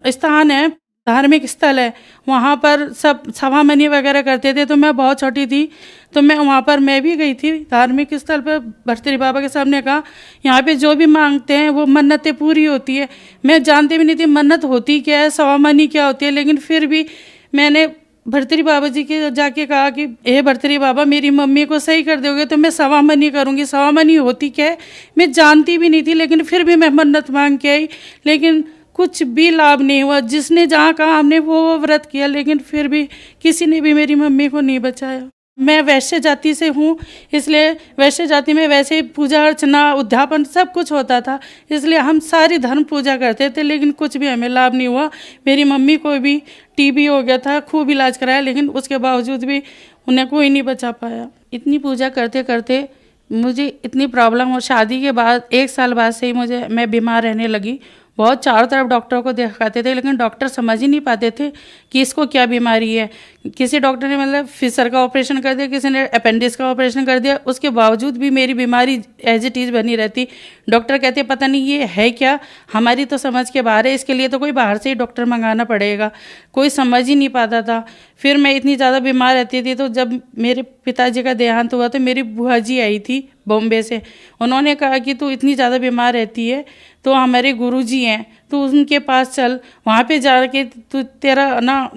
स्थान है, धार्मिक स्थल है, वहाँ पर सब सवामनी वगैरह करते थे। तो मैं बहुत छोटी थी, तो मैं वहाँ पर मैं भी गई थी धार्मिक स्थल पर। भर्तरी बाबा के सामने कहा, यहाँ पे जो भी मांगते हैं वो मन्नतें पूरी होती है। मैं जानती भी नहीं थी मन्नत होती क्या है, सवामनी क्या होती है, लेकिन फिर भी मैंने भर्तरी बाबा जी के जाके कहा कि हे भर्तरी बाबा, मेरी मम्मी को सही कर दोगे तो मैं सवामनी करूँगी। सवामनी होती क्या है मैं जानती भी नहीं थी, लेकिन फिर भी मैं मन्नत मांग के आई, लेकिन कुछ भी लाभ नहीं हुआ। जिसने जहाँ कहा हमने वो व्रत किया, लेकिन फिर भी किसी ने भी मेरी मम्मी को नहीं बचाया। मैं वैश्य जाति से हूँ, इसलिए वैश्य जाति में वैसे पूजा अर्चना, उद्यापन सब कुछ होता था, इसलिए हम सारी धर्म पूजा करते थे, लेकिन कुछ भी हमें लाभ नहीं हुआ। मेरी मम्मी को भी टीबी हो गया था, खूब इलाज कराया, लेकिन उसके बावजूद भी उन्हें कोई नहीं बचा पाया। इतनी पूजा करते करते मुझे इतनी प्रॉब्लम हो, शादी के बाद 1 साल बाद से ही मैं बीमार रहने लगी। बहुत चारों तरफ डॉक्टरों को दिखाते थे, लेकिन डॉक्टर समझ ही नहीं पाते थे कि इसको क्या बीमारी है। किसी डॉक्टर ने मतलब फिशर का ऑपरेशन कर दिया, किसी ने अपेंडिक्स का ऑपरेशन कर दिया, उसके बावजूद भी मेरी बीमारी एज इट इज़ बनी रहती। डॉक्टर कहते पता नहीं ये है क्या, हमारी तो समझ के बाहर है, इसके लिए तो कोई बाहर से ही डॉक्टर मंगाना पड़ेगा। कोई समझ ही नहीं पाता था। फिर मैं इतनी ज़्यादा बीमार रहती थी, तो जब मेरे पिताजी का देहांत हुआ तो मेरी बुआ जी आई थी बॉम्बे से। उन्होंने कहा कि तू इतनी ज़्यादा बीमार रहती है तो हमारे गुरुजी हैं, तो उनके पास चल, वहाँ पे जाके तू तेरा ना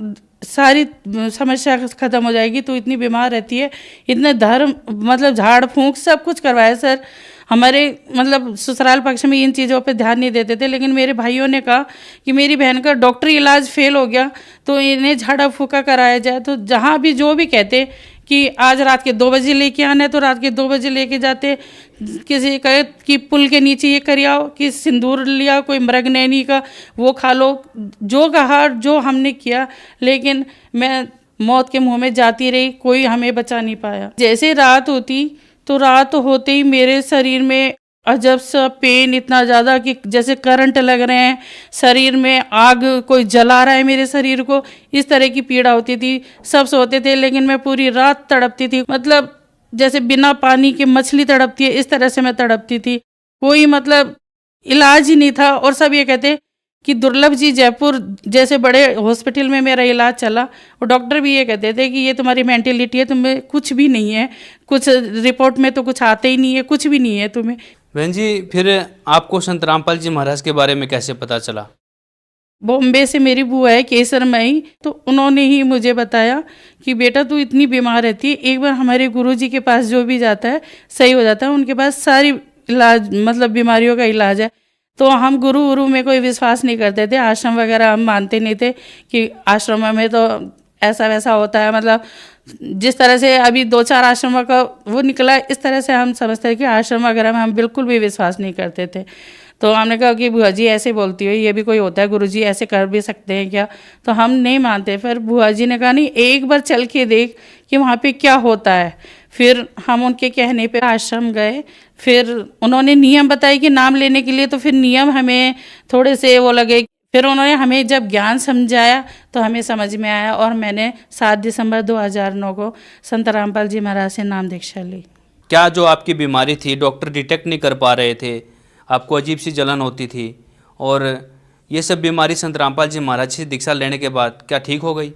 सारी समस्या ख़त्म हो जाएगी, तू इतनी बीमार रहती है। इतने धर्म मतलब झाड़ फूंक सब कुछ करवाया सर। हमारे मतलब ससुराल पक्ष में इन चीज़ों पे ध्यान नहीं देते थे, लेकिन मेरे भाइयों ने कहा कि मेरी बहन का डॉक्टरी इलाज फेल हो गया तो इन्हें झाड़ा फूका कराया जाए। तो जहाँ भी जो भी कहते कि आज रात के 2 बजे लेके आना है तो रात के 2 बजे लेके जाते। किसी कहे कि पुल के नीचे ये कर आओ, कि सिंदूर लिया, कोई मृगनैनी का वो खा लो, जो कहा जो हमने किया, लेकिन मैं मौत के मुंह में जाती रही, कोई हमें बचा नहीं पाया। जैसे रात होती तो रात होते ही मेरे शरीर में अजब सा पेन, इतना ज़्यादा कि जैसे करंट लग रहे हैं, शरीर में आग कोई जला रहा है मेरे शरीर को, इस तरह की पीड़ा होती थी। सब सोते थे लेकिन मैं पूरी रात तड़पती थी, मतलब जैसे बिना पानी के मछली तड़पती है इस तरह से मैं तड़पती थी। कोई मतलब इलाज ही नहीं था। और सब ये कहते कि दुर्लभ जी जयपुर जैसे बड़े हॉस्पिटल में मेरा इलाज चला, और डॉक्टर भी ये कहते थे कि ये तुम्हारी मेंटेलिटी है, तुम्हें कुछ भी नहीं है, कुछ रिपोर्ट में तो कुछ आते ही नहीं है, कुछ भी नहीं है तुम्हें। बहन जी, फिर आपको संत रामपाल जी महाराज के बारे में कैसे पता चला? बॉम्बे से मेरी बुआ है केसरमई, तो उन्होंने ही मुझे बताया कि बेटा तू इतनी बीमार रहती है, एक बार हमारे गुरुजी के पास जो भी जाता है सही हो जाता है, उनके पास सारी इलाज मतलब बीमारियों का इलाज है। तो हम गुरु में कोई विश्वास नहीं करते थे, आश्रम वगैरह हम मानते नहीं थे कि आश्रम में तो ऐसा वैसा होता है, मतलब जिस तरह से अभी 2-4 आश्रमों का वो निकला, इस तरह से हम समझते हैं कि आश्रम वगैरह में हम बिल्कुल भी विश्वास नहीं करते थे। तो हमने कहा कि बुआ जी ऐसे बोलती हो, ये भी कोई होता है, गुरुजी ऐसे कर भी सकते हैं क्या? तो हम नहीं मानते। फिर बुआ जी ने कहा नहीं, एक बार चल के देख कि वहाँ पे क्या होता है। फिर हम उनके कहने पे आश्रम गए। फिर उन्होंने नियम बताए कि नाम लेने के लिए, तो फिर नियम हमें थोड़े से वो लगे। फिर उन्होंने हमें जब ज्ञान समझाया तो हमें समझ में आया, और मैंने 7 दिसंबर 2009 को संत रामपाल जी महाराज से नाम दीक्षा ली। क्या जो आपकी बीमारी थी डॉक्टर डिटेक्ट नहीं कर पा रहे थे, आपको अजीब सी जलन होती थी, और ये सब बीमारी संत रामपाल जी महाराज से दीक्षा लेने के बाद क्या ठीक हो गई?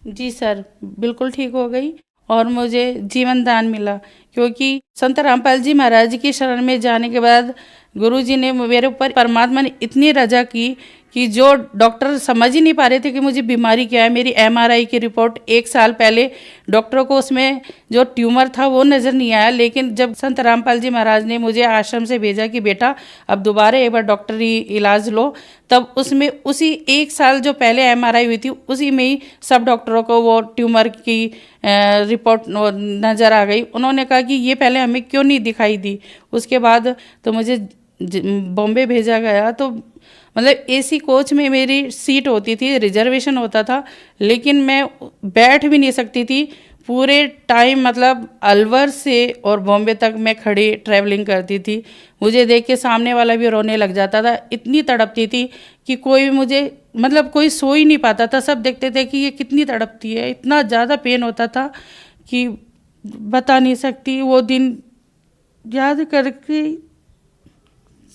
जी सर, बिल्कुल ठीक हो गई, और मुझे जीवन दान मिला। क्योंकि संत रामपाल जी महाराज की शरण में जाने के बाद गुरुजी ने मेरे ऊपर, परमात्मा ने इतनी रजा की कि जो डॉक्टर समझ ही नहीं पा रहे थे कि मुझे बीमारी क्या है। मेरी MRI की रिपोर्ट 1 साल पहले डॉक्टरों को उसमें जो ट्यूमर था वो नज़र नहीं आया, लेकिन जब संत रामपाल जी महाराज ने मुझे आश्रम से भेजा कि बेटा अब दोबारा एक बार डॉक्टरी इलाज लो, तब उसमें उसी 1 साल जो पहले MRI हुई थी उसी में ही सब डॉक्टरों को वो ट्यूमर की रिपोर्ट नज़र आ गई। उन्होंने कहा कि ये पहले हमें क्यों नहीं दिखाई दी। उसके बाद तो मुझे बॉम्बे भेजा गया। तो मतलब AC कोच में मेरी सीट होती थी, रिजर्वेशन होता था, लेकिन मैं बैठ भी नहीं सकती थी पूरे टाइम। मतलब अलवर से और बॉम्बे तक मैं खड़ी ट्रैवलिंग करती थी। मुझे देख के सामने वाला भी रोने लग जाता था, इतनी तड़पती थी कि कोई मुझे मतलब कोई सो ही नहीं पाता था। सब देखते थे कि ये कितनी तड़पती है, इतना ज़्यादा पेन होता था कि बता नहीं सकती। वो दिन याद करके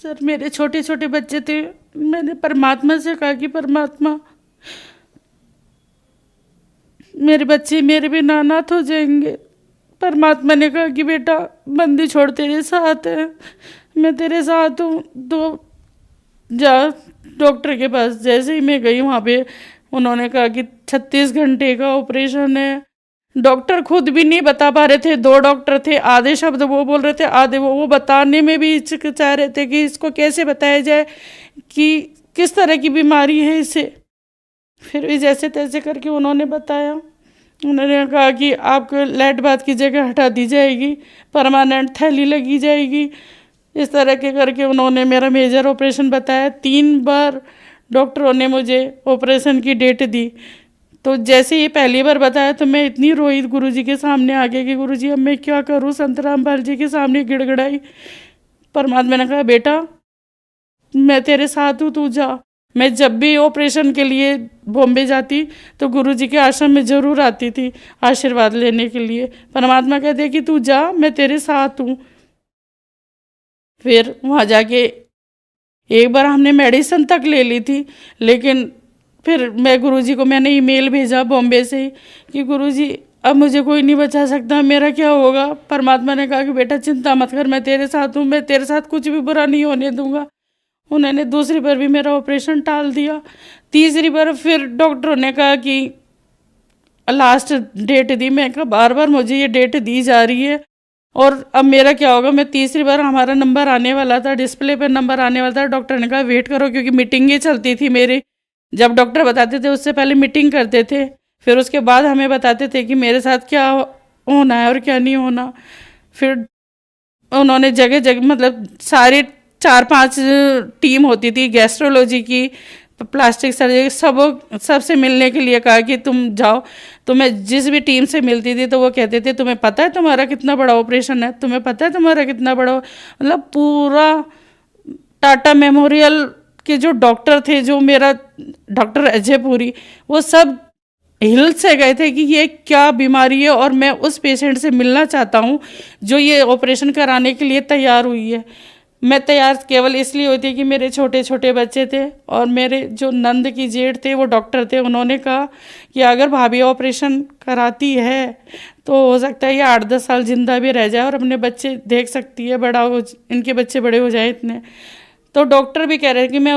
सर, मेरे छोटे छोटे बच्चे थे, मैंने परमात्मा से कहा कि परमात्मा मेरे बच्चे मेरे बिना अनाथ हो जाएंगे। परमात्मा ने कहा कि बेटा बंदी छोड़ तेरे साथ है, मैं तेरे साथ हूँ, तो जा डॉक्टर के पास। जैसे ही मैं गई वहाँ पे उन्होंने कहा कि 36 घंटे का ऑपरेशन है। डॉक्टर खुद भी नहीं बता पा रहे थे, 2 डॉक्टर थे, आधे शब्द वो बोल रहे थे, आधे वो बताने में भी हिचकिचा रहे थे कि इसको कैसे बताया जाए कि किस तरह की बीमारी है इसे। फिर भी जैसे तैसे करके उन्होंने बताया। उन्होंने कहा कि आपको लेट बात की जगह हटा दी जाएगी, परमानेंट थैली लगी जाएगी, इस तरह के करके उन्होंने मेरा मेजर ऑपरेशन बताया। 3 बार डॉक्टरों ने मुझे ऑपरेशन की डेट दी। तो जैसे ये पहली बार बताया तो मैं इतनी रोई गुरुजी के सामने आके कि गुरुजी अब मैं क्या करूँ। संत रामपाल जी के सामने गिड़गिड़ाई। परमात्मा ने कहा बेटा मैं तेरे साथ हूँ, तू जा। मैं जब भी ऑपरेशन के लिए बॉम्बे जाती तो गुरुजी के आश्रम में ज़रूर आती थी आशीर्वाद लेने के लिए। परमात्मा कहते कि तू जा, मैं तेरे साथ हूँ। फिर वहाँ जाके एक बार हमने मेडिसिन तक ले ली थी, लेकिन फिर मैं गुरुजी को मैंने ईमेल भेजा बॉम्बे से कि गुरुजी अब मुझे कोई नहीं बचा सकता, मेरा क्या होगा। परमात्मा ने कहा कि बेटा चिंता मत कर, मैं तेरे साथ हूँ, मैं तेरे साथ कुछ भी बुरा नहीं होने दूंगा। उन्होंने दूसरी बार भी मेरा ऑपरेशन टाल दिया। तीसरी बार फिर डॉक्टरों ने कहा कि लास्ट डेट दी। मैं कहा बार बार मुझे ये डेट दी जा रही है और अब मेरा क्या होगा। मैं तीसरी बार, हमारा नंबर आने वाला था, डिस्प्ले पे नंबर आने वाला था। डॉक्टर ने कहा वेट करो, क्योंकि मीटिंगें चलती थी मेरी। जब डॉक्टर बताते थे उससे पहले मीटिंग करते थे, फिर उसके बाद हमें बताते थे कि मेरे साथ क्या होना है और क्या नहीं होना। फिर उन्होंने जगह जगह मतलब सारे 4-5 टीम होती थी, गैस्ट्रोलॉजी की, प्लास्टिक सर्जरी, सबसे मिलने के लिए कहा कि तुम जाओ। तो मैं जिस भी टीम से मिलती थी तो वो कहते थे तुम्हें पता है तुम्हारा कितना बड़ा ऑपरेशन है, तुम्हें पता है तुम्हारा कितना बड़ा, मतलब पूरा टाटा मेमोरियल के जो डॉक्टर थे, जो मेरा डॉक्टर अजय पुरी, वो सब हिल से गए थे कि ये क्या बीमारी है और मैं उस पेशेंट से मिलना चाहता हूँ जो ये ऑपरेशन कराने के लिए तैयार हुई है। मैं तैयार केवल इसलिए हुई थी कि मेरे छोटे छोटे बच्चे थे और मेरे जो नंद की जेठ थे वो डॉक्टर थे। उन्होंने कहा कि अगर भाभी ऑपरेशन कराती है तो हो सकता है ये 8-10 साल जिंदा भी रह जाए और अपने बच्चे देख सकती है, बड़ा हो, इनके बच्चे बड़े हो जाए इतने। तो डॉक्टर भी कह रहे हैं कि मैं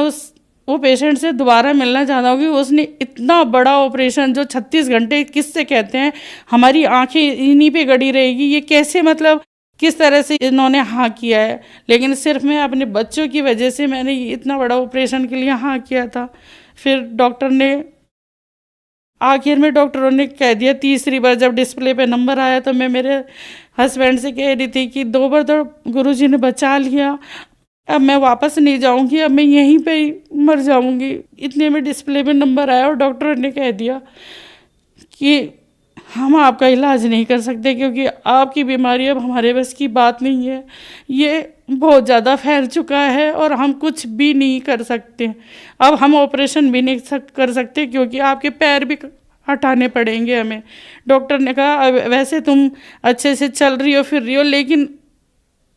वो पेशेंट से दोबारा मिलना चाहता हूँ कि उसने इतना बड़ा ऑपरेशन जो 36 घंटे किससे कहते हैं, हमारी आंखें इन्हीं पे गड़ी रहेगी, ये कैसे, मतलब किस तरह से इन्होंने हाँ किया है। लेकिन सिर्फ मैं अपने बच्चों की वजह से मैंने इतना बड़ा ऑपरेशन के लिए हाँ किया था। फिर डॉक्टर ने आखिर में डॉक्टरों ने कह दिया, तीसरी बार जब डिस्प्ले पे नंबर आया तो मैं मेरे हस्बैंड से कह रही थी कि 2 बार तो गुरुजी ने बचा लिया, अब मैं वापस नहीं जाऊंगी, अब मैं यहीं पे ही मर जाऊंगी। इतने में डिस्प्ले पे नंबर आया और डॉक्टर ने कह दिया कि हम आपका इलाज नहीं कर सकते क्योंकि आपकी बीमारी अब हमारे बस की बात नहीं है, ये बहुत ज़्यादा फैल चुका है और हम कुछ भी नहीं कर सकते। अब हम ऑपरेशन भी नहीं कर सकते क्योंकि आपके पैर भी हटाने पड़ेंगे हमें। डॉक्टर ने कहा अब वैसे तुम अच्छे से चल रही हो फिर रही हो, लेकिन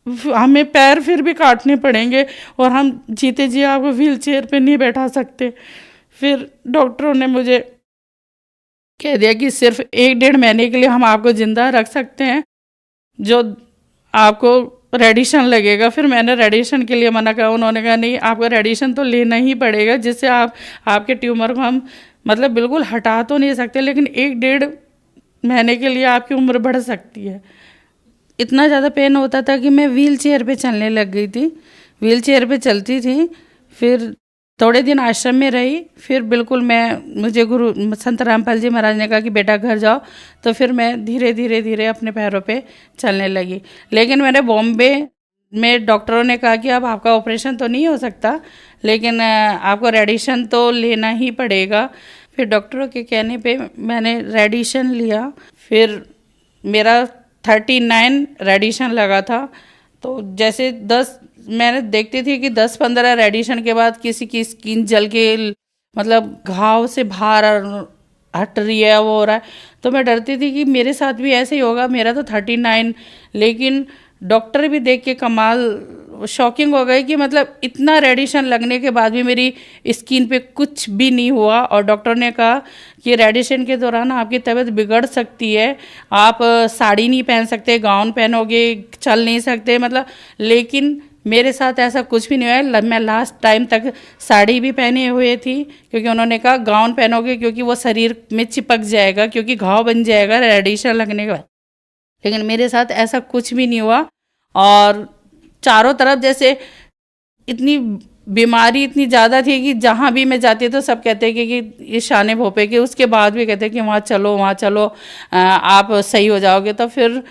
हमें पैर फिर भी काटने पड़ेंगे और हम जीते जी आपको व्हील चेयर पर नहीं बैठा सकते। फिर डॉक्टरों ने मुझे कह दिया कि सिर्फ 1-1.5 महीने के लिए हम आपको ज़िंदा रख सकते हैं, जो आपको रेडिएशन लगेगा। फिर मैंने रेडिएशन के लिए मना करा। उन्होंने कहा नहीं, आपको रेडिएशन तो लेना ही पड़ेगा, जिससे आपके ट्यूमर को हम मतलब बिल्कुल हटा तो नहीं सकते, लेकिन 1-1.5 महीने के लिए आपकी उम्र बढ़ सकती है। इतना ज़्यादा पेन होता था कि मैं व्हील चेयर पर चलने लग गई थी, व्हील चेयर पर चलती थी। फिर थोड़े दिन आश्रम में रही, फिर बिल्कुल मुझे गुरु संत रामपाल जी महाराज ने कहा कि बेटा घर जाओ, तो फिर मैं धीरे धीरे अपने पैरों पे चलने लगी। लेकिन मैंने बॉम्बे में डॉक्टरों ने कहा कि अब आपका ऑपरेशन तो नहीं हो सकता, लेकिन आपको रेडिएशन तो लेना ही पड़ेगा। फिर डॉक्टरों के कहने पे मैंने रेडिएशन लिया। फिर मेरा 39 रेडिएशन लगा था। तो जैसे मैंने देखती थी कि 10-15 रेडिएशन के बाद किसी की स्किन जल के मतलब घाव से बाहर हट रही है, वो हो रहा है, तो मैं डरती थी कि मेरे साथ भी ऐसे ही होगा। मेरा तो 39, लेकिन डॉक्टर भी देख के कमाल शॉकिंग हो गए कि मतलब इतना रेडिएशन लगने के बाद भी मेरी स्किन पे कुछ भी नहीं हुआ। और डॉक्टर ने कहा कि रेडिएशन के दौरान आपकी तबीयत बिगड़ सकती है, आप साड़ी नहीं पहन सकते, गाउन पहनोगे, चल नहीं सकते, मतलब। लेकिन मेरे साथ ऐसा कुछ भी नहीं हुआ। मैं लास्ट टाइम तक साड़ी भी पहने हुए थी, क्योंकि उन्होंने कहा गाउन पहनोगे क्योंकि वो शरीर में चिपक जाएगा, क्योंकि घाव बन जाएगा रेडिएशन लगने के बाद। लेकिन मेरे साथ ऐसा कुछ भी नहीं हुआ। और चारों तरफ जैसे इतनी बीमारी इतनी ज़्यादा थी कि जहाँ भी मैं जाती तो सब कहते कि ये शाने भोपे के, उसके बाद भी कहते कि वहाँ चलो आप सही हो जाओगे। तो फिर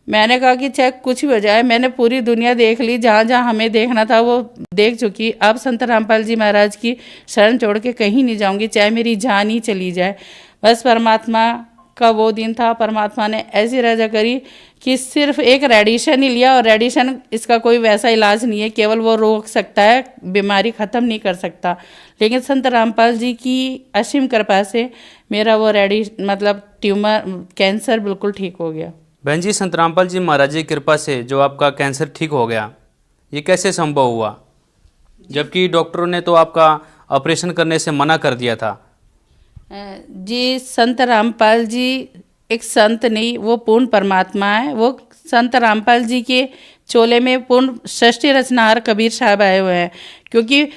मैंने कहा कि चाहे कुछ भी हो जाए, मैंने पूरी दुनिया देख ली, जहाँ जहाँ हमें देखना था वो देख चुकी। अब संत रामपाल जी महाराज की शरण छोड़ के कहीं नहीं जाऊंगी, चाहे मेरी जान ही चली जाए। बस परमात्मा का वो दिन था, परमात्मा ने ऐसी रजा करी कि सिर्फ एक रेडिएशन ही लिया, और रेडिएशन इसका कोई वैसा इलाज नहीं है, केवल वो रोक सकता है, बीमारी ख़त्म नहीं कर सकता। लेकिन संत रामपाल जी की असीम कृपा से मेरा वो मतलब ट्यूमर कैंसर बिल्कुल ठीक हो गया। बहन जी, संत रामपाल जी महाराज की कृपा से जो आपका कैंसर ठीक हो गया, ये कैसे संभव हुआ, जबकि डॉक्टरों ने तो आपका ऑपरेशन करने से मना कर दिया था? जी, संत रामपाल जी एक संत नहीं, वो पूर्ण परमात्मा है। वो संत रामपाल जी के चोले में पूर्ण सृष्टि रचनाहार कबीर साहब आए हुए हैं। क्योंकि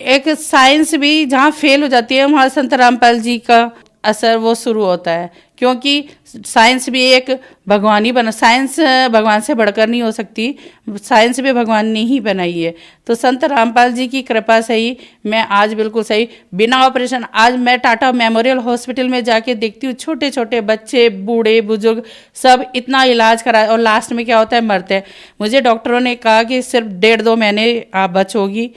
एक साइंस भी जहाँ फेल हो जाती है वहाँ संत रामपाल जी का असर वो शुरू होता है। क्योंकि साइंस भी एक भगवान ही बना, साइंस भगवान से बढ़कर नहीं हो सकती, साइंस भी भगवान ने ही बनाई है। तो संत रामपाल जी की कृपा से ही मैं आज बिल्कुल सही बिना ऑपरेशन, आज मैं टाटा मेमोरियल हॉस्पिटल में जाके देखती हूँ छोटे छोटे बच्चे, बूढ़े बुजुर्ग सब इतना इलाज कराए और लास्ट में क्या होता है, मरते हैं। मुझे डॉक्टरों ने कहा कि सिर्फ 1.5-2 महीने आप बचोगी।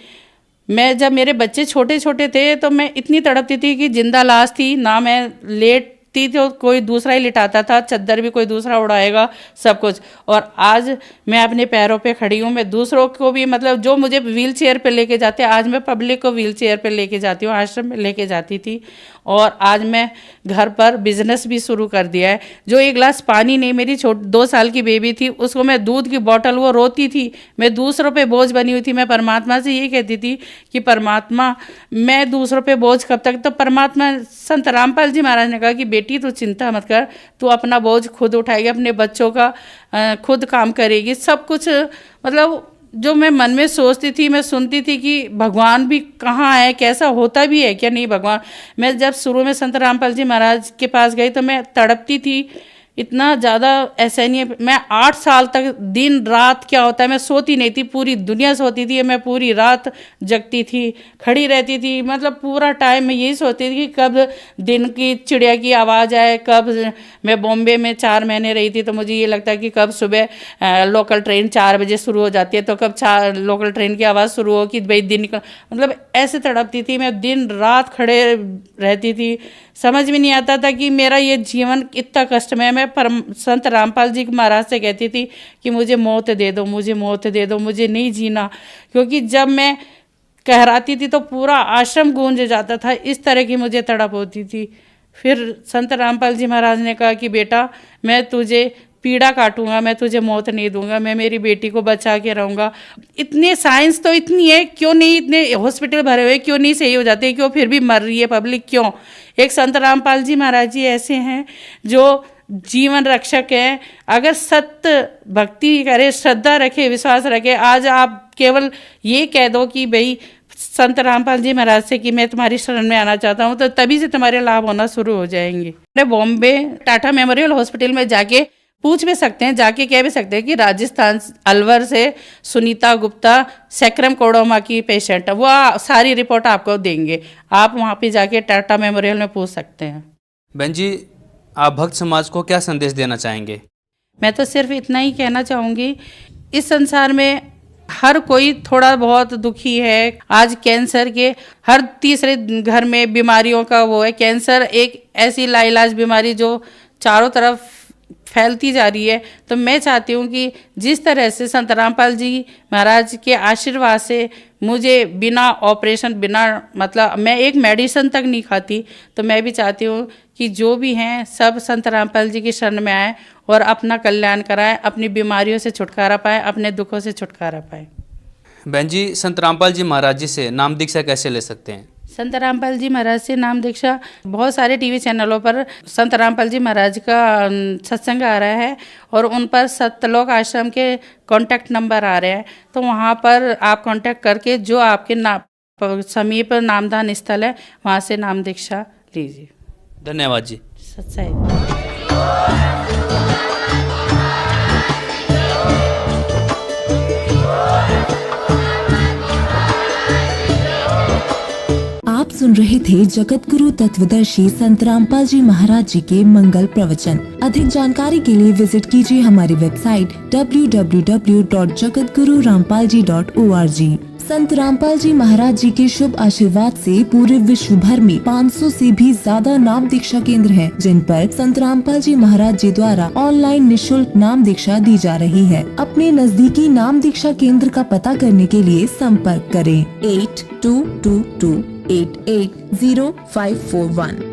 मैं जब मेरे बच्चे छोटे छोटे थे तो मैं इतनी तड़पती थी कि जिंदा लाश थी ना, मैं लेटती तो कोई दूसरा ही लिटाता था, चद्दर भी कोई दूसरा उड़ाएगा, सब कुछ। और आज मैं अपने पैरों पे खड़ी हूँ। मैं दूसरों को भी मतलब जो मुझे व्हील चेयर पे लेके जाते, आज मैं पब्लिक को व्हील चेयर पे लेके जाती हूँ, आश्रम में लेके जाती थी। और आज मैं घर पर बिजनेस भी शुरू कर दिया है। जो एक गिलास पानी नहीं, मेरी 2 साल की बेबी थी, उसको मैं दूध की बोतल, वो रोती थी, मैं दूसरों पे बोझ बनी हुई थी। मैं परमात्मा से ये कहती थी कि परमात्मा मैं दूसरों पे बोझ कब तक। तो परमात्मा संत रामपाल जी महाराज ने कहा कि बेटी तू चिंता मत कर, तू अपना बोझ खुद उठाएगी, अपने बच्चों का खुद काम करेगी, सब कुछ। मतलब जो मैं मन में सोचती थी, मैं सुनती थी कि भगवान भी कहाँ है, कैसा होता भी है क्या नहीं भगवान। मैं जब शुरू में संत रामपाल जी महाराज के पास गई तो मैं तड़पती थी इतना ज़्यादा। ऐसा नहीं है, मैं 8 साल तक दिन रात क्या होता है मैं सोती नहीं थी, पूरी दुनिया सोती थी, मैं पूरी रात जगती थी, खड़ी रहती थी। मतलब पूरा टाइम मैं यही सोचती थी कि कब दिन की चिड़िया की आवाज़ आए। कब मैं बॉम्बे में 4 महीने रही थी तो मुझे ये लगता है कि कब सुबह लोकल ट्रेन 4 बजे शुरू हो जाती है तो कब लोकल ट्रेन की आवाज़ शुरू हो कि भाई दिन निकल। मतलब ऐसे तड़पती थी मैं, दिन रात खड़े रहती थी। समझ में नहीं आता था कि मेरा ये जीवन इतना कष्टमय। मैं संत रामपाल जी महाराज से कहती थी कि मुझे मौत दे दो, मुझे मौत दे दो, मुझे नहीं जीना। क्योंकि जब मैं कहराती थी तो पूरा आश्रम गूंज जाता था, इस तरह की मुझे तड़प होती थी। फिर संत रामपाल जी महाराज ने कहा कि बेटा मैं तुझे पीड़ा काटूंगा, मैं तुझे मौत नहीं दूंगा, मैं मेरी बेटी को बचा के रहूंगा। इतने साइंस तो इतनी है, क्यों नहीं इतने हॉस्पिटल भरे हुए, क्यों नहीं सही हो जाते, क्यों फिर भी मर रही है पब्लिक, क्यों? एक संत रामपाल जी महाराज जी ऐसे हैं जो जीवन रक्षक है। अगर सत्य भक्ति करे, श्रद्धा रखे, विश्वास रखे, आज आप केवल ये कह दो कि भाई संत रामपाल जी महाराज से कि मैं तुम्हारी शरण में आना चाहता हूँ, तो तभी से तुम्हारे लाभ होना शुरू हो जाएंगे। बॉम्बे टाटा मेमोरियल हॉस्पिटल में जाके पूछ भी सकते हैं, जाके कह भी सकते हैं कि राजस्थान अलवर से सुनीता गुप्ता सैक्रम कोडोमा की पेशेंट है, वो सारी रिपोर्ट आपको देंगे। आप वहाँ पे जाके टाटा मेमोरियल में पूछ सकते हैं। बहन जी, आप भक्त समाज को क्या संदेश देना चाहेंगे? मैं तो सिर्फ इतना ही कहना चाहूँगी, इस संसार में हर कोई थोड़ा बहुत दुखी है। आज कैंसर के हर तीसरे घर में बीमारियों का वो है। कैंसर एक ऐसी लाइलाज बीमारी जो चारों तरफ फैलती जा रही है। तो मैं चाहती हूँ कि जिस तरह से संत रामपाल जी महाराज के आशीर्वाद से मुझे बिना ऑपरेशन, बिना मतलब मैं एक मेडिसिन तक नहीं खाती, तो मैं भी चाहती हूँ कि जो भी हैं सब संत रामपाल जी की शरण में आए और अपना कल्याण कराएं, अपनी बीमारियों से छुटकारा पाएं, अपने दुखों से छुटकारा पाएं। बहन जी, संत रामपाल जी महाराज जी से नाम दीक्षा कैसे ले सकते हैं? संत रामपाल जी महाराज से नाम दीक्षा बहुत सारे टीवी चैनलों पर संत रामपाल जी महाराज का सत्संग आ रहा है और उन पर सत्यलोक आश्रम के कांटेक्ट नंबर आ रहे हैं। तो वहाँ पर आप कांटेक्ट करके जो आपके समीप नामदान स्थल है वहाँ से नाम दीक्षा लीजिए। धन्यवाद जी। सच्चाई। आप सुन रहे थे जगत गुरु तत्वदर्शी संत रामपाल जी महाराज जी के मंगल प्रवचन। अधिक जानकारी के लिए विजिट कीजिए हमारी वेबसाइट www.jagatgururampalji.org। संत रामपाल जी महाराज जी के शुभ आशीर्वाद से पूरे विश्व भर में 500 से भी ज्यादा नाम दीक्षा केंद्र हैं, जिन पर संत रामपाल जी महाराज जी द्वारा ऑनलाइन निशुल्क नाम दीक्षा दी जा रही है। अपने नजदीकी नाम दीक्षा केंद्र का पता करने के लिए संपर्क करें 8222880541।